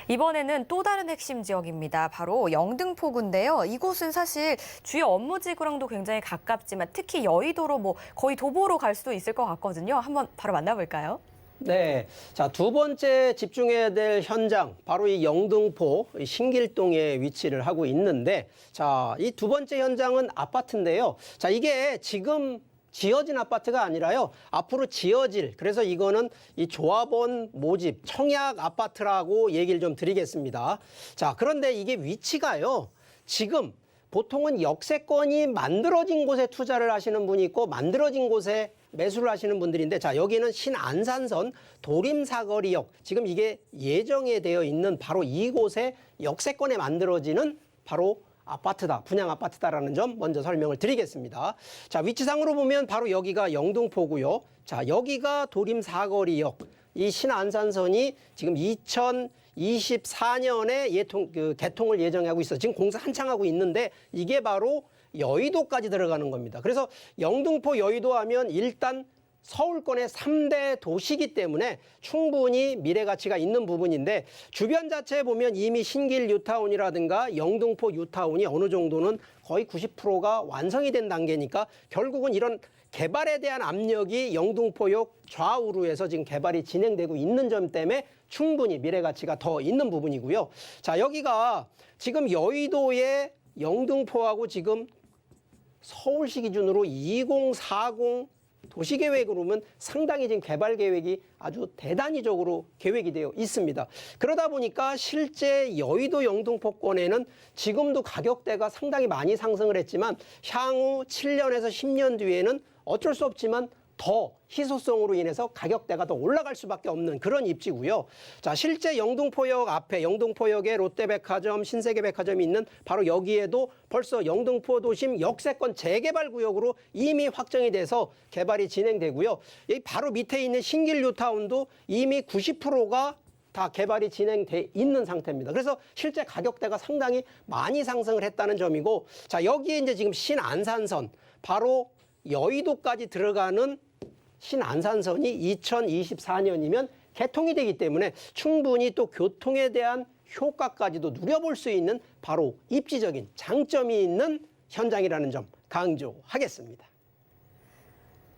Speaker 2: 이번에는 또 다른 핵심 지역입니다. 바로 영등포구인데요. 이곳은 사실 주요 업무지구랑도 굉장히 가깝지만 특히 여의도로 거의 도보로 갈 수도 있을 것 같거든요. 한번 바로 만나볼까요?
Speaker 3: 네. 자, 두 번째 집중해야 될 현장, 바로 이 영등포 신길동에 위치를 하고 있는데, 자, 이 두 번째 현장은 아파트인데요. 자, 이게 지금 지어진 아파트가 아니라요. 앞으로 지어질, 그래서 이거는 이 조합원 모집 청약 아파트라고 얘기를 좀 드리겠습니다. 자, 그런데 이게 위치가요. 지금 보통은 역세권이 만들어진 곳에 투자를 하시는 분이 있고 만들어진 곳에 매수를 하시는 분들인데, 자, 여기는 신안산선 도림사거리역, 지금 이게 예정에 되어 있는 바로 이곳에 역세권에 만들어지는 바로 아파트다, 분양 아파트다라는 점 먼저 설명을 드리겠습니다. 자, 위치상으로 보면 바로 여기가 영등포고요. 자, 여기가 도림사거리역, 이 신안산선이 지금 2024년에 개통을 예정하고 있어. 지금 공사 한창 하고 있는데 이게 바로 여의도까지 들어가는 겁니다. 그래서 영등포 여의도 하면 일단 서울권의 3대 도시이기 때문에 충분히 미래 가치가 있는 부분인데 주변 자체에 보면 이미 신길 뉴타운이라든가 영등포 뉴타운이 어느 정도는 거의 90%가 완성이 된 단계니까 결국은 이런 개발에 대한 압력이 영등포역 좌우로 해서 지금 개발이 진행되고 있는 점 때문에 충분히 미래 가치가 더 있는 부분이고요. 자, 여기가 지금 여의도의 영등포하고 지금 서울시 기준으로 2040 도시계획으로 보면 상당히 지금 개발 계획이 아주 대단위적으로 계획이 되어 있습니다. 그러다 보니까 실제 여의도 영등포권에는 지금도 가격대가 상당히 많이 상승을 했지만 향후 7년에서 10년 뒤에는 어쩔 수 없지만 더 희소성으로 인해서 가격대가 더 올라갈 수밖에 없는 그런 입지고요. 자, 실제 영등포역 앞에 영등포역에 롯데백화점, 신세계백화점이 있는 바로 여기에도 벌써 영등포 도심 역세권 재개발 구역으로 이미 확정이 돼서 개발이 진행되고요. 이 바로 밑에 있는 신길 뉴타운도 이미 90%가 다 개발이 진행돼 있는 상태입니다. 그래서 실제 가격대가 상당히 많이 상승을 했다는 점이고, 자, 여기에 이제 지금 신안산선 바로 여의도까지 들어가는 신안산선이 2024년이면 개통이 되기 때문에 충분히 또 교통에 대한 효과까지도 누려볼 수 있는 바로 입지적인 장점이 있는 현장이라는 점 강조하겠습니다.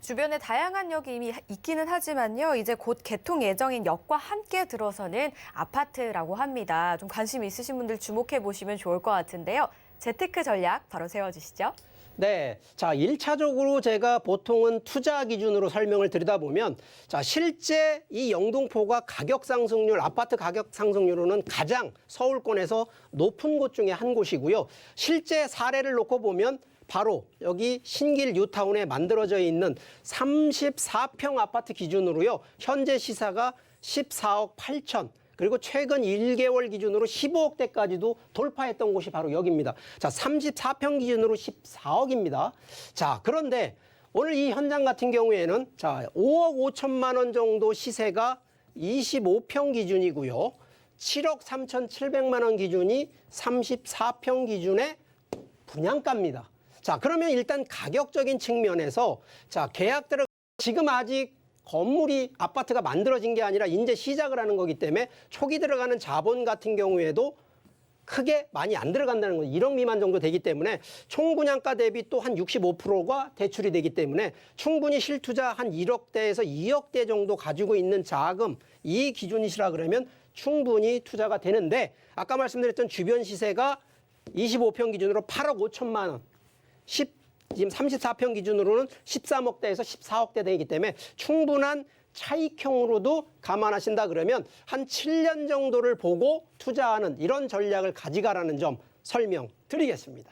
Speaker 2: 주변에 다양한 역이 이미 있기는 하지만요. 이제 곧 개통 예정인 역과 함께 들어서는 아파트라고 합니다. 좀 관심 있으신 분들 주목해 보시면 좋을 것 같은데요. 재테크 전략 바로 세워주시죠.
Speaker 3: 네. 자, 1차적으로 제가 보통은 투자 기준으로 설명을 드리다 보면, 자, 실제 이 영등포가 가격 상승률, 아파트 가격 상승률로는 가장 서울권에서 높은 곳 중에 한 곳이고요. 실제 사례를 놓고 보면 바로 여기 신길 뉴타운에 만들어져 있는 34평 아파트 기준으로요. 현재 시세가 14억 8천. 그리고 최근 1개월 기준으로 15억대까지도 돌파했던 곳이 바로 여기입니다. 자, 34평 기준으로 14억입니다. 자, 그런데 오늘 이 현장 같은 경우에는 자, 5억 5천만 원 정도 시세가 25평 기준이고요. 7억 3,700만 원 기준이 34평 기준의 분양가입니다. 자, 그러면 일단 가격적인 측면에서 자, 계약들을 지금 아직 건물이 아파트가 만들어진 게 아니라 이제 시작을 하는 거기 때문에 초기 들어가는 자본 같은 경우에도 크게 많이 안 들어간다는 거예요. 1억 미만 정도 되기 때문에 총 분양가 대비 또 한 65%가 대출이 되기 때문에 충분히 실투자 한 1억대에서 2억대 정도 가지고 있는 자금 이 기준이시라 그러면 충분히 투자가 되는데 아까 말씀드렸던 주변 시세가 25평 기준으로 8억 5천만 원, 지금 34평 기준으로는 13억대에서 14억대 되기 때문에 충분한 차익형으로도 감안하신다 그러면 한 7년 정도를 보고 투자하는 이런 전략을 가져가라는 점 설명드리겠습니다.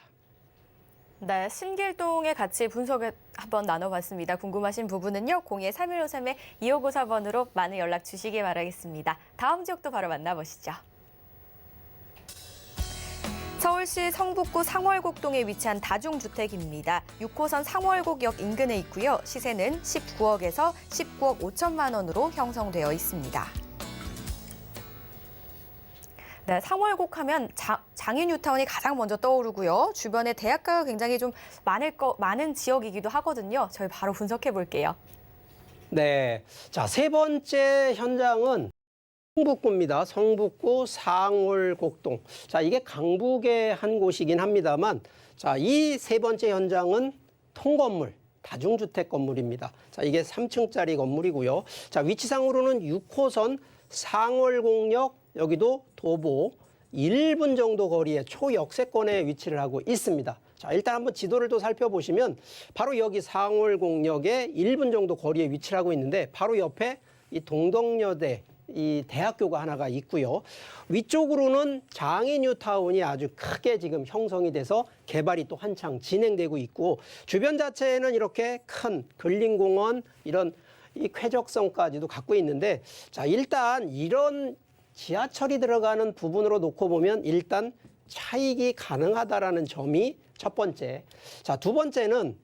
Speaker 2: 네, 신길동의 가치 분석을 한번 나눠봤습니다. 궁금하신 부분은요. 02-3153-2594번으로 많은 연락 주시기 바라겠습니다. 다음 지역도 바로 만나보시죠. 서울시 성북구 상월곡동에 위치한 다중주택입니다. 6호선 상월곡역 인근에 있고요. 시세는 19억에서 19억 5천만 원으로 형성되어 있습니다. 네, 상월곡 하면 장인 뉴타운이 가장 먼저 떠오르고요. 주변에 대학가가 굉장히 좀 많은 지역이기도 하거든요. 저희 바로 분석해 볼게요.
Speaker 3: 네, 자, 세 번째 현장은 성북구입니다. 성북구 상월곡동. 자, 이게 강북의 한 곳이긴 합니다만, 자, 이 세 번째 현장은 통건물, 다중주택 건물입니다. 자, 이게 3층짜리 건물이고요. 자, 위치상으로는 6호선 상월곡역, 여기도 도보 1분 정도 거리에 초역세권에 위치를 하고 있습니다. 자, 일단 한번 지도를 또 살펴보시면 바로 여기 상월곡역에 1분 정도 거리에 위치를 하고 있는데 바로 옆에 이 동덕여대 이 대학교가 하나가 있고요. 위쪽으로는 장인 뉴타운이 아주 크게 지금 형성이 돼서 개발이 또 한창 진행되고 있고 주변 자체에는 이렇게 큰 근린공원 이런 이 쾌적성까지도 갖고 있는데 자, 일단 이런 지하철이 들어가는 부분으로 놓고 보면 일단 차익이 가능하다라는 점이 첫 번째. 자, 두 번째는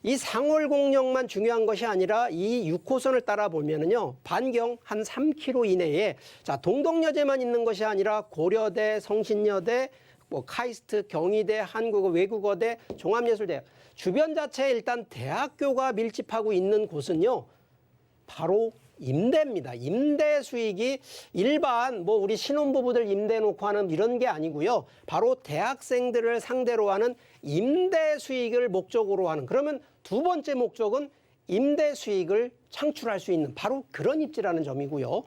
Speaker 3: 이 상월곡역만 중요한 것이 아니라 이 6호선을 따라 보면은요, 반경 한 3km 이내에 자, 동덕여대만 있는 것이 아니라 고려대, 성신여대, 뭐 카이스트, 경희대, 한국어, 외국어대, 종합예술대 주변 자체에 일단 대학교가 밀집하고 있는 곳은요, 바로 임대입니다. 임대 수익이 일반 뭐 우리 신혼부부들 임대 놓고 하는 이런 게 아니고요. 바로 대학생들을 상대로 하는 임대 수익을 목적으로 하는, 그러면 두 번째 목적은 임대 수익을 창출할 수 있는 바로 그런 입지라는 점이고요.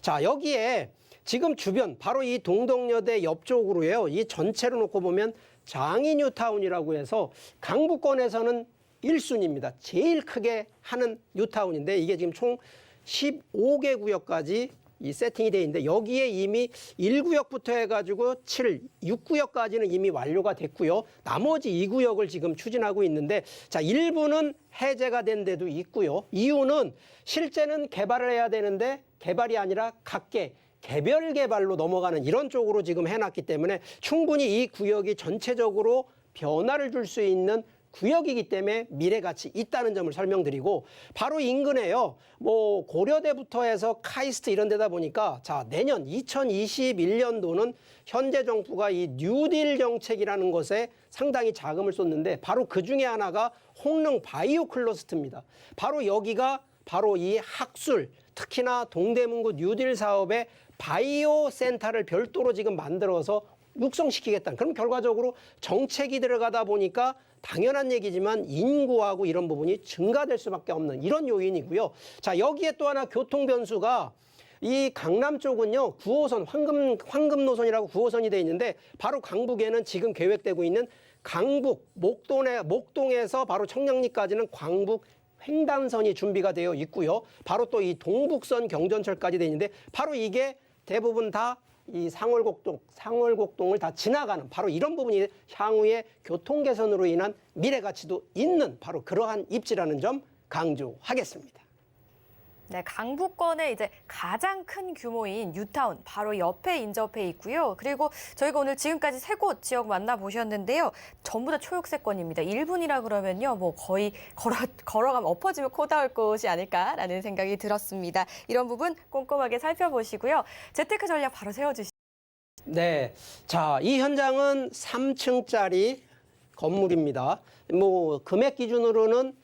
Speaker 3: 자, 여기에 지금 주변 바로 이 동덕여대 옆쪽으로요. 이 전체로 놓고 보면 장이 뉴타운이라고 해서 강북권에서는 1순위입니다. 제일 크게 하는 뉴타운인데 이게 지금 총 15개 구역까지 이 세팅이 돼 있는데 여기에 이미 1구역부터 해가지고 6구역까지는 이미 완료가 됐고요. 나머지 2구역을 지금 추진하고 있는데 자, 일부는 해제가 된 데도 있고요. 이유는 실제는 개발을 해야 되는데 개발이 아니라 각계 개별 개발로 넘어가는 이런 쪽으로 지금 해놨기 때문에 충분히 이 구역이 전체적으로 변화를 줄 수 있는 구역이기 때문에 미래 가치 있다는 점을 설명드리고 바로 인근에요. 뭐 고려대부터 해서 카이스트 이런 데다 보니까 자, 내년 2021년도는 현재 정부가 이 뉴딜 정책이라는 것에 상당히 자금을 쏟는데 바로 그 중에 하나가 홍릉 바이오 클러스터입니다. 바로 여기가 바로 이 학술, 특히나 동대문구 뉴딜 사업의 바이오 센터를 별도로 지금 만들어서 육성시키겠다는, 그럼 결과적으로 정책이 들어가다 보니까 당연한 얘기지만 인구하고 이런 부분이 증가될 수밖에 없는 이런 요인이고요. 자, 여기에 또 하나 교통 변수가 이 강남 쪽은요, 9호선 황금 노선이라고 9호선이 돼 있는데 바로 강북에는 지금 계획되고 있는 강북 목동에서 바로 청량리까지는 광북 횡단선이 준비가 되어 있고요. 바로 또 이 동북선 경전철까지 돼 있는데 바로 이게 대부분 다 이 상월곡동을 다 지나가는 바로 이런 부분이 향후의 교통 개선으로 인한 미래 가치도 있는 바로 그러한 입지라는 점 강조하겠습니다.
Speaker 2: 네, 강북권의 이제 가장 큰 규모인 뉴타운 바로 옆에 인접해 있고요. 그리고 저희가 오늘 지금까지 3곳 지역 만나보셨는데요. 전부 다 초록색권입니다. 1분이라 그러면요, 뭐 거의 걸어가면 엎어지면 코 닿을 곳이 아닐까라는 생각이 들었습니다. 이런 부분 꼼꼼하게 살펴보시고요. 재테크 전략 바로 세워주시죠.
Speaker 3: 네, 자, 이 현장은 3층짜리 건물입니다. 뭐 금액 기준으로는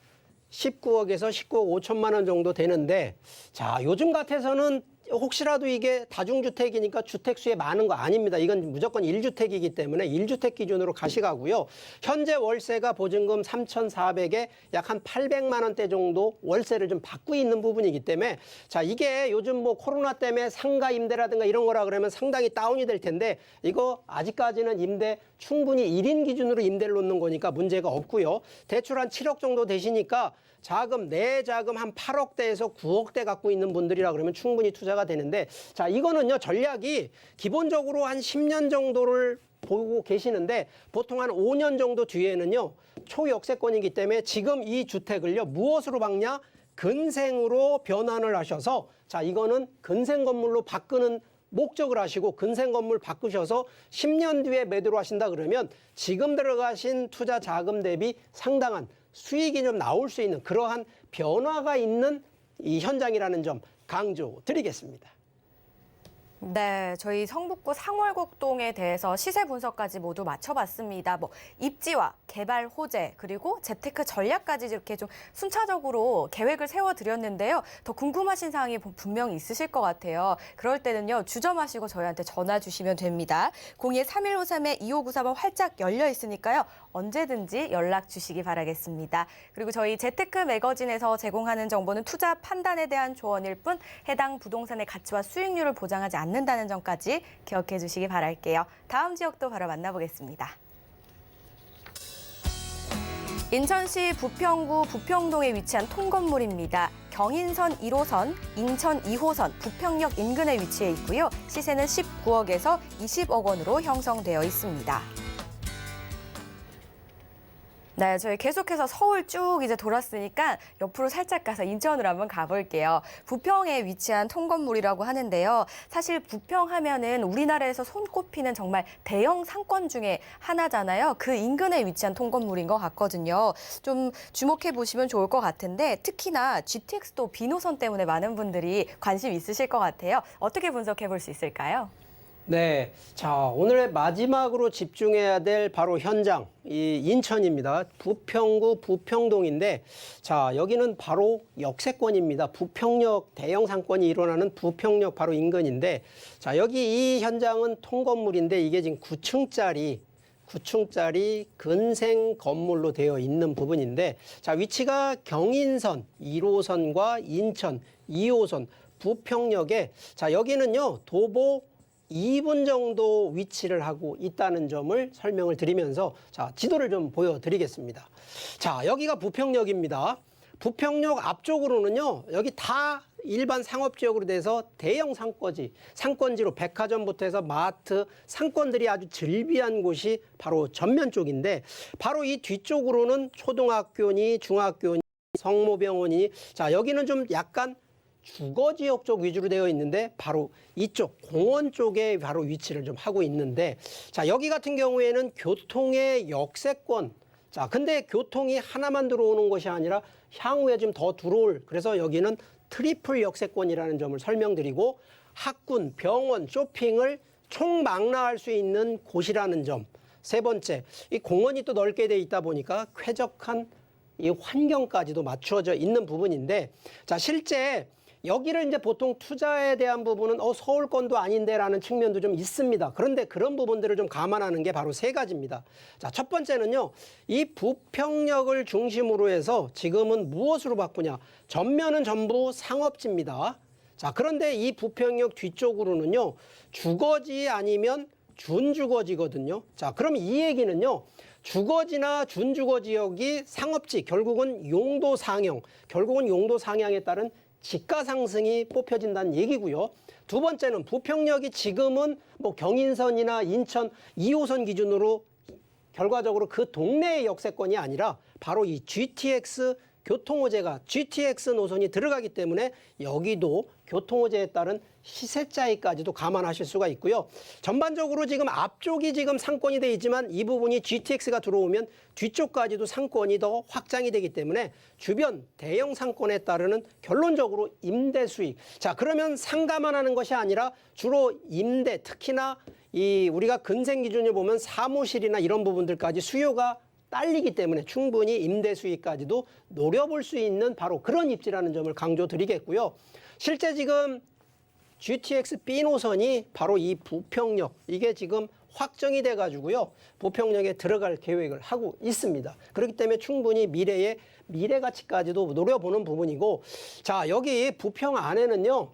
Speaker 3: 19억에서 19억 5천만 원 정도 되는데 자, 요즘 같아서는 혹시라도 이게 다중주택이니까 주택수에 많은 거 아닙니다. 이건 무조건 1주택이기 때문에 1주택 기준으로 가시가고요. 현재 월세가 보증금 3,400에 약 한 800만 원대 정도 월세를 좀 받고 있는 부분이기 때문에 자, 이게 요즘 뭐 코로나 때문에 상가 임대라든가 이런 거라 그러면 상당히 다운이 될 텐데 이거 아직까지는 임대 충분히 1인 기준으로 임대를 놓는 거니까 문제가 없고요. 대출 한 7억 정도 되시니까 자금, 내 자금 한 8억대에서 9억대 갖고 있는 분들이라 그러면 충분히 투자가 되는데 자, 이거는요, 전략이 기본적으로 한 10년 정도를 보고 계시는데 보통 한 5년 정도 뒤에는요, 초역세권이기 때문에 지금 이 주택을요, 무엇으로 박냐? 근생으로 변환을 하셔서 자, 이거는 근생 건물로 바꾸는 목적을 하시고 근생 건물 바꾸셔서 10년 뒤에 매도를 하신다 그러면 지금 들어가신 투자 자금 대비 상당한 수익이 좀 나올 수 있는 그러한 변화가 있는 이 현장이라는 점 강조드리겠습니다.
Speaker 2: 네, 저희 성북구 상월곡동에 대해서 시세 분석까지 모두 맞춰봤습니다. 뭐 입지와 개발 호재 그리고 재테크 전략까지 이렇게 좀 순차적으로 계획을 세워드렸는데요. 더 궁금하신 사항이 분명히 있으실 것 같아요. 그럴 때는요, 주저마시고 저희한테 전화 주시면 됩니다. 02-3153-2593번 활짝 열려 있으니까요. 언제든지 연락 주시기 바라겠습니다. 그리고 저희 재테크 매거진에서 제공하는 정보는 투자 판단에 대한 조언일 뿐 해당 부동산의 가치와 수익률을 보장하지 않는다는 점까지 기억해 주시기 바랄게요. 다음 지역도 바로 만나보겠습니다. 인천시 부평구 부평동에 위치한 통건물입니다. 경인선 1호선, 인천 2호선, 부평역 인근에 위치해 있고요. 시세는 19억에서 20억 원으로 형성되어 있습니다. 네, 저희 계속해서 서울 쭉 이제 돌았으니까 옆으로 살짝 가서 인천으로 한번 가볼게요. 부평에 위치한 통건물이라고 하는데요. 사실 부평 하면은 우리나라에서 손꼽히는 정말 대형 상권 중에 하나잖아요. 그 인근에 위치한 통건물인 것 같거든요. 좀 주목해 보시면 좋을 것 같은데 특히나 GTX-도 B노선 때문에 많은 분들이 관심 있으실 것 같아요. 어떻게 분석해 볼 수 있을까요?
Speaker 3: 네. 자, 오늘의 마지막으로 집중해야 될 바로 현장, 이 인천입니다. 부평구 부평동인데, 자, 여기는 바로 역세권입니다. 부평역 대형 상권이 일어나는 부평역 바로 인근인데, 자, 여기 이 현장은 통건물인데 이게 지금 9층짜리 근생 건물로 되어 있는 부분인데, 자, 위치가 경인선 1호선과 인천 2호선 부평역에, 자, 여기는요, 도보 2분 정도 위치를 하고 있다는 점을 설명을 드리면서, 자, 지도를 좀 보여드리겠습니다. 자, 여기가 부평역입니다. 부평역 앞쪽으로는요, 여기 다 일반 상업지역으로 돼서 대형 상권지로 백화점부터 해서 마트, 상권들이 아주 즐비한 곳이 바로 전면 쪽인데, 바로 이 뒤쪽으로는 초등학교니 중학교니 성모병원이니, 자, 여기는 좀 약간 주거지역 쪽 위주로 되어 있는데 바로 이쪽 공원 쪽에 바로 위치를 좀 하고 있는데, 자, 여기 같은 경우에는 교통의 역세권. 자, 근데 교통이 하나만 들어오는 것이 아니라 향후에 좀 더 들어올, 그래서 여기는 트리플 역세권이라는 점을 설명드리고, 학군, 병원, 쇼핑을 총망라할 수 있는 곳이라는 점. 세 번째, 이 공원이 또 넓게 돼 있다 보니까 쾌적한 이 환경까지도 맞추어져 있는 부분인데, 자, 실제 여기를 이제 보통 투자에 대한 부분은 서울권도 아닌데라는 측면도 좀 있습니다. 그런데 그런 부분들을 좀 감안하는 게 바로 세 가지입니다. 자, 첫 번째는요, 이 부평역을 중심으로 해서 지금은 무엇으로 바꾸냐? 전면은 전부 상업지입니다. 자, 그런데 이 부평역 뒤쪽으로는요, 주거지 아니면 준주거지거든요. 자, 그럼 이 얘기는요, 주거지나 준주거 지역이 상업지, 결국은 용도 상향에 따른 지가 상승이 뽑혀진다는 얘기고요. 두 번째는 부평역이 지금은 뭐 경인선이나 인천 2호선 기준으로 결과적으로 그 동네의 역세권이 아니라 바로 이 GTX 교통호재가 GTX 노선이 들어가기 때문에 여기도 교통호재에 따른 시세 차이까지도 감안하실 수가 있고요. 전반적으로 지금 앞쪽이 지금 상권이 돼 있지만 이 부분이 GTX가 들어오면 뒤쪽까지도 상권이 더 확장이 되기 때문에 주변 대형 상권에 따르는 결론적으로 임대 수익. 자, 그러면 상가만 하는 것이 아니라 주로 임대, 특히나 이 우리가 근생 기준을 보면 사무실이나 이런 부분들까지 수요가 딸리기 때문에 충분히 임대 수익까지도 노려볼 수 있는 바로 그런 입지라는 점을 강조드리겠고요. 실제 지금 GTX B 노선이 바로 이 부평역, 이게 지금 확정이 돼 가지고요, 부평역에 들어갈 계획을 하고 있습니다. 그렇기 때문에 충분히 미래의 미래 가치까지도 노려보는 부분이고, 자, 여기 부평 안에는요,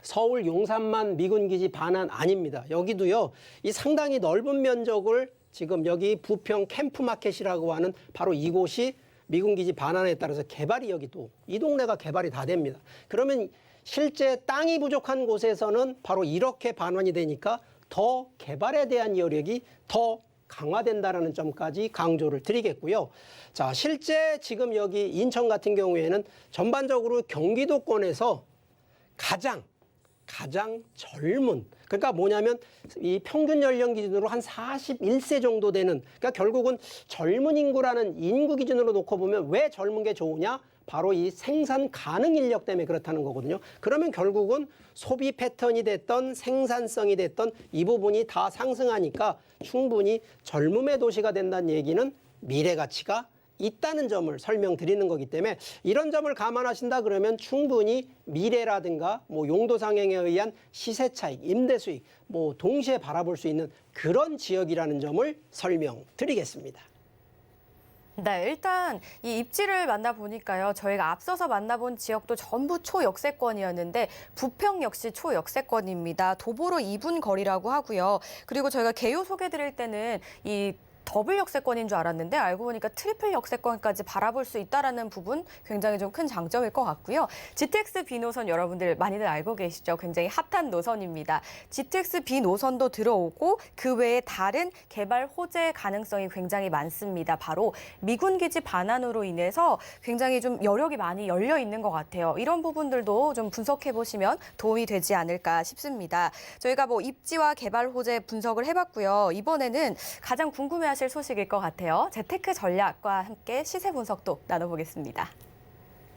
Speaker 3: 서울 용산만 미군기지 반환 아닙니다. 여기도요, 이 상당히 넓은 면적을 지금 여기 부평 캠프마켓이라고 하는 바로 이곳이 미군기지 반환에 따라서 개발이, 여기도 이 동네가 개발이 다 됩니다. 그러면 실제 땅이 부족한 곳에서는 바로 이렇게 반환이 되니까 더 개발에 대한 여력이 더 강화된다라는 점까지 강조를 드리겠고요. 자, 실제 지금 여기 인천 같은 경우에는 전반적으로 경기도권에서 가장 젊은, 그러니까 뭐냐면 이 평균 연령 기준으로 한 41세 정도 되는, 그러니까 결국은 젊은 인구라는 인구 기준으로 놓고 보면 왜 젊은 게 좋으냐? 바로 이 생산 가능 인력 때문에 그렇다는 거거든요. 그러면 결국은 소비 패턴이 됐던 생산성이 됐던 이 부분이 다 상승하니까 충분히 젊음의 도시가 된다는 얘기는 미래 가치가 있다는 점을 설명드리는 거기 때문에, 이런 점을 감안하신다 그러면 충분히 미래라든가 뭐 용도 상향에 의한 시세 차익, 임대 수익 뭐 동시에 바라볼 수 있는 그런 지역이라는 점을 설명드리겠습니다.
Speaker 2: 네, 일단 이 입지를 만나보니까요, 저희가 앞서서 만나본 지역도 전부 초역세권이었는데 부평 역시 초역세권입니다. 도보로 2분 거리라고 하고요. 그리고 저희가 개요 소개드릴 때는 이 더블 역세권인 줄 알았는데 알고 보니까 트리플 역세권까지 바라볼 수 있다는 부분 굉장히 좀 큰 장점일 것 같고요. GTX B 노선 여러분들 많이들 알고 계시죠? 굉장히 핫한 노선입니다. GTX B 노선도 들어오고 그 외에 다른 개발 호재 가능성이 굉장히 많습니다. 바로 미군기지 반환으로 인해서 굉장히 좀 여력이 많이 열려 있는 것 같아요. 이런 부분들도 좀 분석해 보시면 도움이 되지 않을까 싶습니다. 저희가 뭐 입지와 개발 호재 분석을 해봤고요. 이번에는 가장 궁금해하실 소식일 것 같아요. 재테크 전략과 함께 시세 분석도 나눠보겠습니다.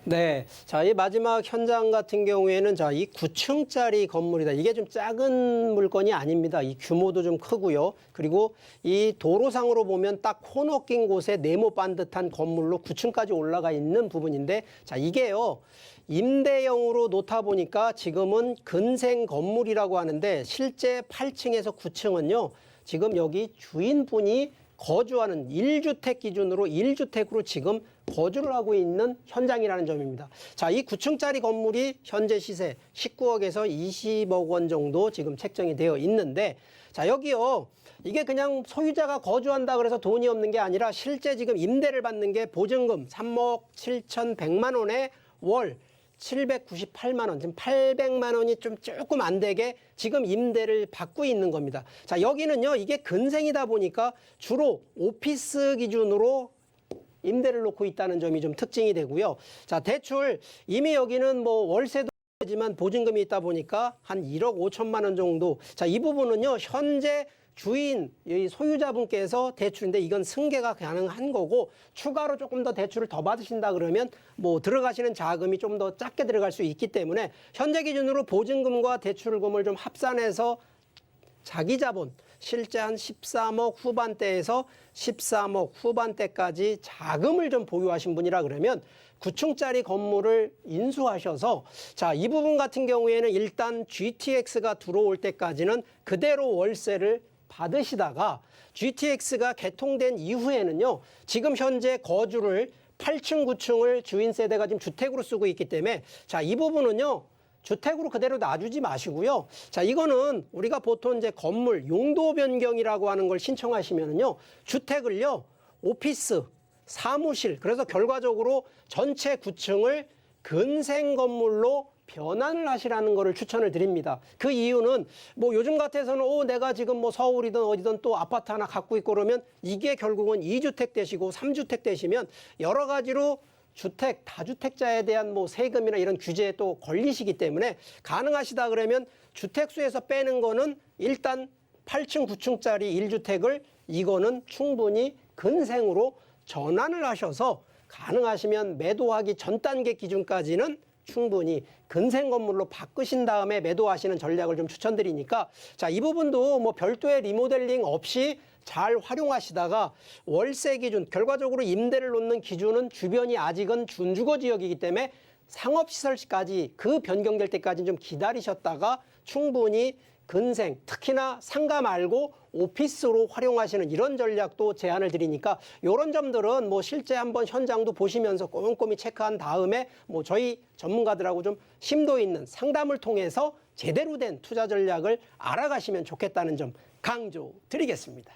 Speaker 3: 네. 자, 이 마지막 현장 같은 경우에는 자, 이 9층짜리 건물이다. 이게 좀 작은 물건이 아닙니다. 이 규모도 좀 크고요. 그리고 이 도로상으로 보면 딱 코너 낀 곳에 네모 반듯한 건물로 9층까지 올라가 있는 부분인데 자, 이게요. 임대형으로 놓다 보니까 지금은 근생 건물이라고 하는데 실제 8층에서 9층은요. 지금 여기 주인분이 거주하는 1주택 기준으로 1주택으로 지금 거주를 하고 있는 현장이라는 점입니다. 자, 이 9층짜리 건물이 현재 시세 19억에서 20억 원 정도 지금 책정이 되어 있는데 자, 여기요. 이게 그냥 소유자가 거주한다 그래서 돈이 없는 게 아니라 실제 지금 임대를 받는 게 보증금 3억 7,100만 원에 월 798만 원, 지금 800만 원이 좀 조금 안 되게 지금 임대를 받고 있는 겁니다. 자, 여기는요, 이게 근생이다 보니까 주로 오피스 기준으로 임대를 놓고 있다는 점이 좀 특징이 되고요. 자, 대출 이미 여기는 뭐 월세도 지만 보증금이 있다 보니까 한 1억 5천만 원 정도. 자, 이 부분은요, 현재 주인, 이 소유자분께서 대출인데 이건 승계가 가능한 거고 추가로 조금 더 대출을 더 받으신다 그러면 뭐 들어가시는 자금이 좀 더 작게 들어갈 수 있기 때문에 현재 기준으로 보증금과 대출금을 좀 합산해서 자기 자본 실제 한 13억 후반대에서 13억 후반대까지 자금을 좀 보유하신 분이라 그러면 9층짜리 건물을 인수하셔서 자, 이 부분 같은 경우에는 일단 GTX가 들어올 때까지는 그대로 월세를 받으시다가 GTX가 개통된 이후에는요. 지금 현재 거주를 8층, 9층을 주인 세대가 지금 주택으로 쓰고 있기 때문에 자, 이 부분은요. 주택으로 그대로 놔주지 마시고요. 자, 이거는 우리가 보통 이제 건물 용도 변경이라고 하는 걸 신청하시면은요. 주택을요. 오피스, 사무실, 그래서 결과적으로 전체 9층을 근생 건물로 변환을 하시라는 거를 추천을 드립니다. 그 이유는 뭐 요즘 같아서는 내가 지금 뭐 서울이든 어디든 또 아파트 하나 갖고 있고 그러면 이게 결국은 2주택 되시고 3주택 되시면 여러 가지로 주택, 다주택자에 대한 뭐 세금이나 이런 규제에 또 걸리시기 때문에 가능하시다 그러면 주택수에서 빼는 거는 일단 8층, 9층짜리 1주택을 이거는 충분히 근생으로 전환을 하셔서 가능하시면 매도하기 전 단계 기준까지는 충분히 근생 건물로 바꾸신 다음에 매도하시는 전략을 좀 추천드리니까 자, 이 부분도 뭐 별도의 리모델링 없이 잘 활용하시다가 월세 기준, 결과적으로 임대를 놓는 기준은 주변이 아직은 준주거 지역이기 때문에 상업시설까지 그 변경될 때까지는 좀 기다리셨다가 충분히 근생, 특히나 상가 말고 오피스로 활용하시는 이런 전략도 제안을 드리니까 이런 점들은 뭐 실제 한번 현장도 보시면서 꼼꼼히 체크한 다음에 뭐 저희 전문가들하고 좀 심도 있는 상담을 통해서 제대로 된 투자 전략을 알아가시면 좋겠다는 점 강조드리겠습니다.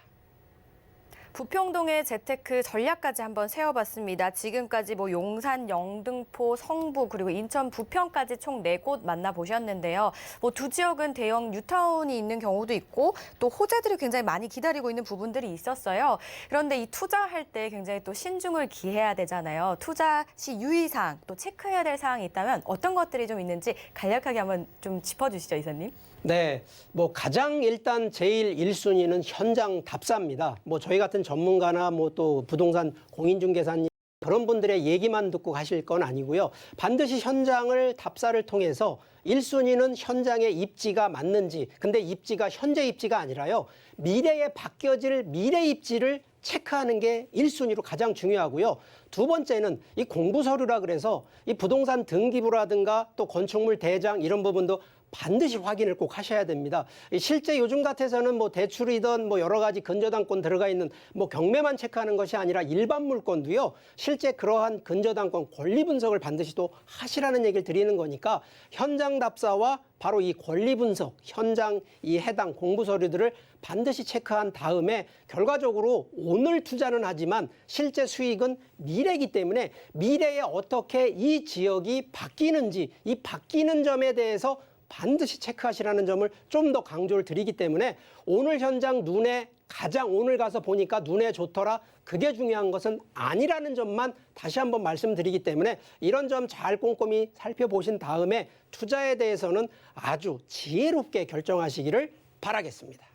Speaker 2: 부평동의 재테크 전략까지 한번 세워봤습니다. 지금까지 뭐 용산, 영등포, 성부 그리고 인천 부평까지 총 4곳 만나보셨는데요. 뭐 두 지역은 대형 뉴타운이 있는 경우도 있고 또 호재들이 굉장히 많이 기다리고 있는 부분들이 있었어요. 그런데 이 투자할 때 굉장히 또 신중을 기해야 되잖아요. 투자 시 유의사항 또 체크해야 될 사항이 있다면 어떤 것들이 좀 있는지 간략하게 한번 좀 짚어주시죠, 이사님.
Speaker 3: 네, 뭐 가장 일단 제일 1순위는 현장 답사입니다. 뭐 저희 같은 전문가나 뭐 또 부동산 공인중개사님 그런 분들의 얘기만 듣고 가실 건 아니고요. 반드시 현장을 답사를 통해서 1순위는 현장의 입지가 맞는지, 근데 입지가 현재 입지가 아니라요. 미래에 바뀌어질 미래 입지를 체크하는 게 1순위로 가장 중요하고요. 두 번째는 이 공부서류라 그래서 이 부동산 등기부라든가 또 건축물 대장 이런 부분도 반드시 확인을 꼭 하셔야 됩니다. 실제 요즘 같아서는 뭐 대출이든 뭐 여러 가지 근저당권 들어가 있는 뭐 경매만 체크하는 것이 아니라 일반 물건도요. 실제 그러한 근저당권 권리 분석을 반드시 또 하시라는 얘기를 드리는 거니까 현장 답사와 바로 이 권리 분석, 현장 이 해당 공부 서류들을 반드시 체크한 다음에 결과적으로 오늘 투자는 하지만 실제 수익은 미래이기 때문에 미래에 어떻게 이 지역이 바뀌는지 이 바뀌는 점에 대해서 반드시 체크하시라는 점을 좀 더 강조를 드리기 때문에 오늘 현장 눈에 가장 오늘 가서 보니까 눈에 좋더라. 그게 중요한 것은 아니라는 점만 다시 한번 말씀드리기 때문에 이런 점 잘 꼼꼼히 살펴보신 다음에 투자에 대해서는 아주 지혜롭게 결정하시기를 바라겠습니다.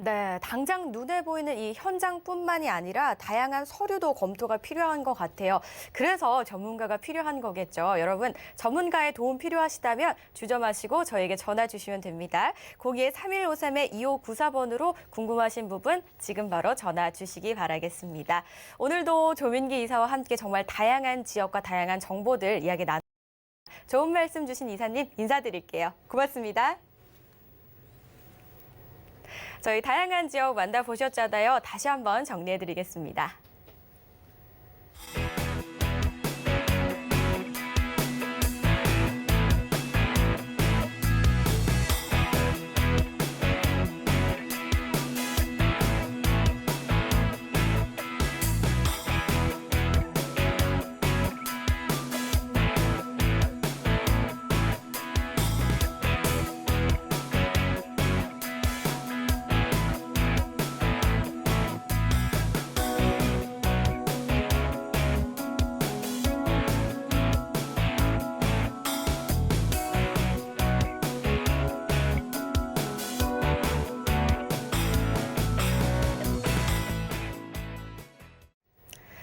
Speaker 2: 네, 당장 눈에 보이는 이 현장뿐만이 아니라 다양한 서류도 검토가 필요한 것 같아요. 그래서 전문가가 필요한 거겠죠. 여러분, 전문가의 도움 필요하시다면 주저마시고 저에게 전화 주시면 됩니다. 02-3153-2594번으로 궁금하신 부분 지금 바로 전화 주시기 바라겠습니다. 오늘도 조민기 이사와 함께 정말 다양한 지역과 다양한 정보들 이야기 나누 좋은 말씀 주신 이사님 인사드릴게요. 고맙습니다. 저희 다양한 지역 만나보셨잖아요. 다시 한번 정리해드리겠습니다.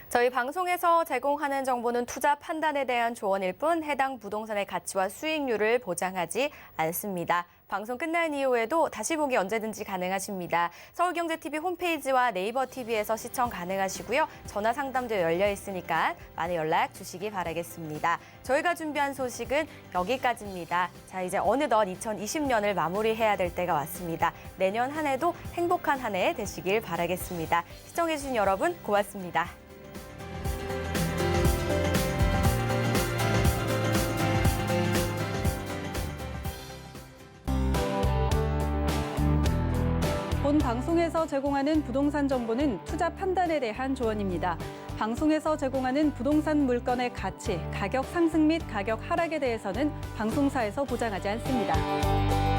Speaker 2: 저희 방송에서 제공하는 정보는 투자 판단에 대한 조언일 뿐 해당 부동산의 가치와 수익률을 보장하지 않습니다. 방송 끝난 이후에도 다시 보기 언제든지 가능하십니다. 서울경제TV 홈페이지와 네이버 TV에서 시청 가능하시고요. 전화 상담도 열려 있으니까 많은 연락 주시기 바라겠습니다. 저희가 준비한 소식은 여기까지입니다. 자, 이제 어느덧 2020년을 마무리해야 될 때가 왔습니다. 내년 한 해도 행복한 한 해 되시길 바라겠습니다. 시청해주신 여러분 고맙습니다.
Speaker 1: 본 방송에서 제공하는 부동산 정보는 투자 판단에 대한 조언입니다. 방송에서 제공하는 부동산 물건의 가치, 가격 상승 및 가격 하락에 대해서는 방송사에서 보장하지 않습니다.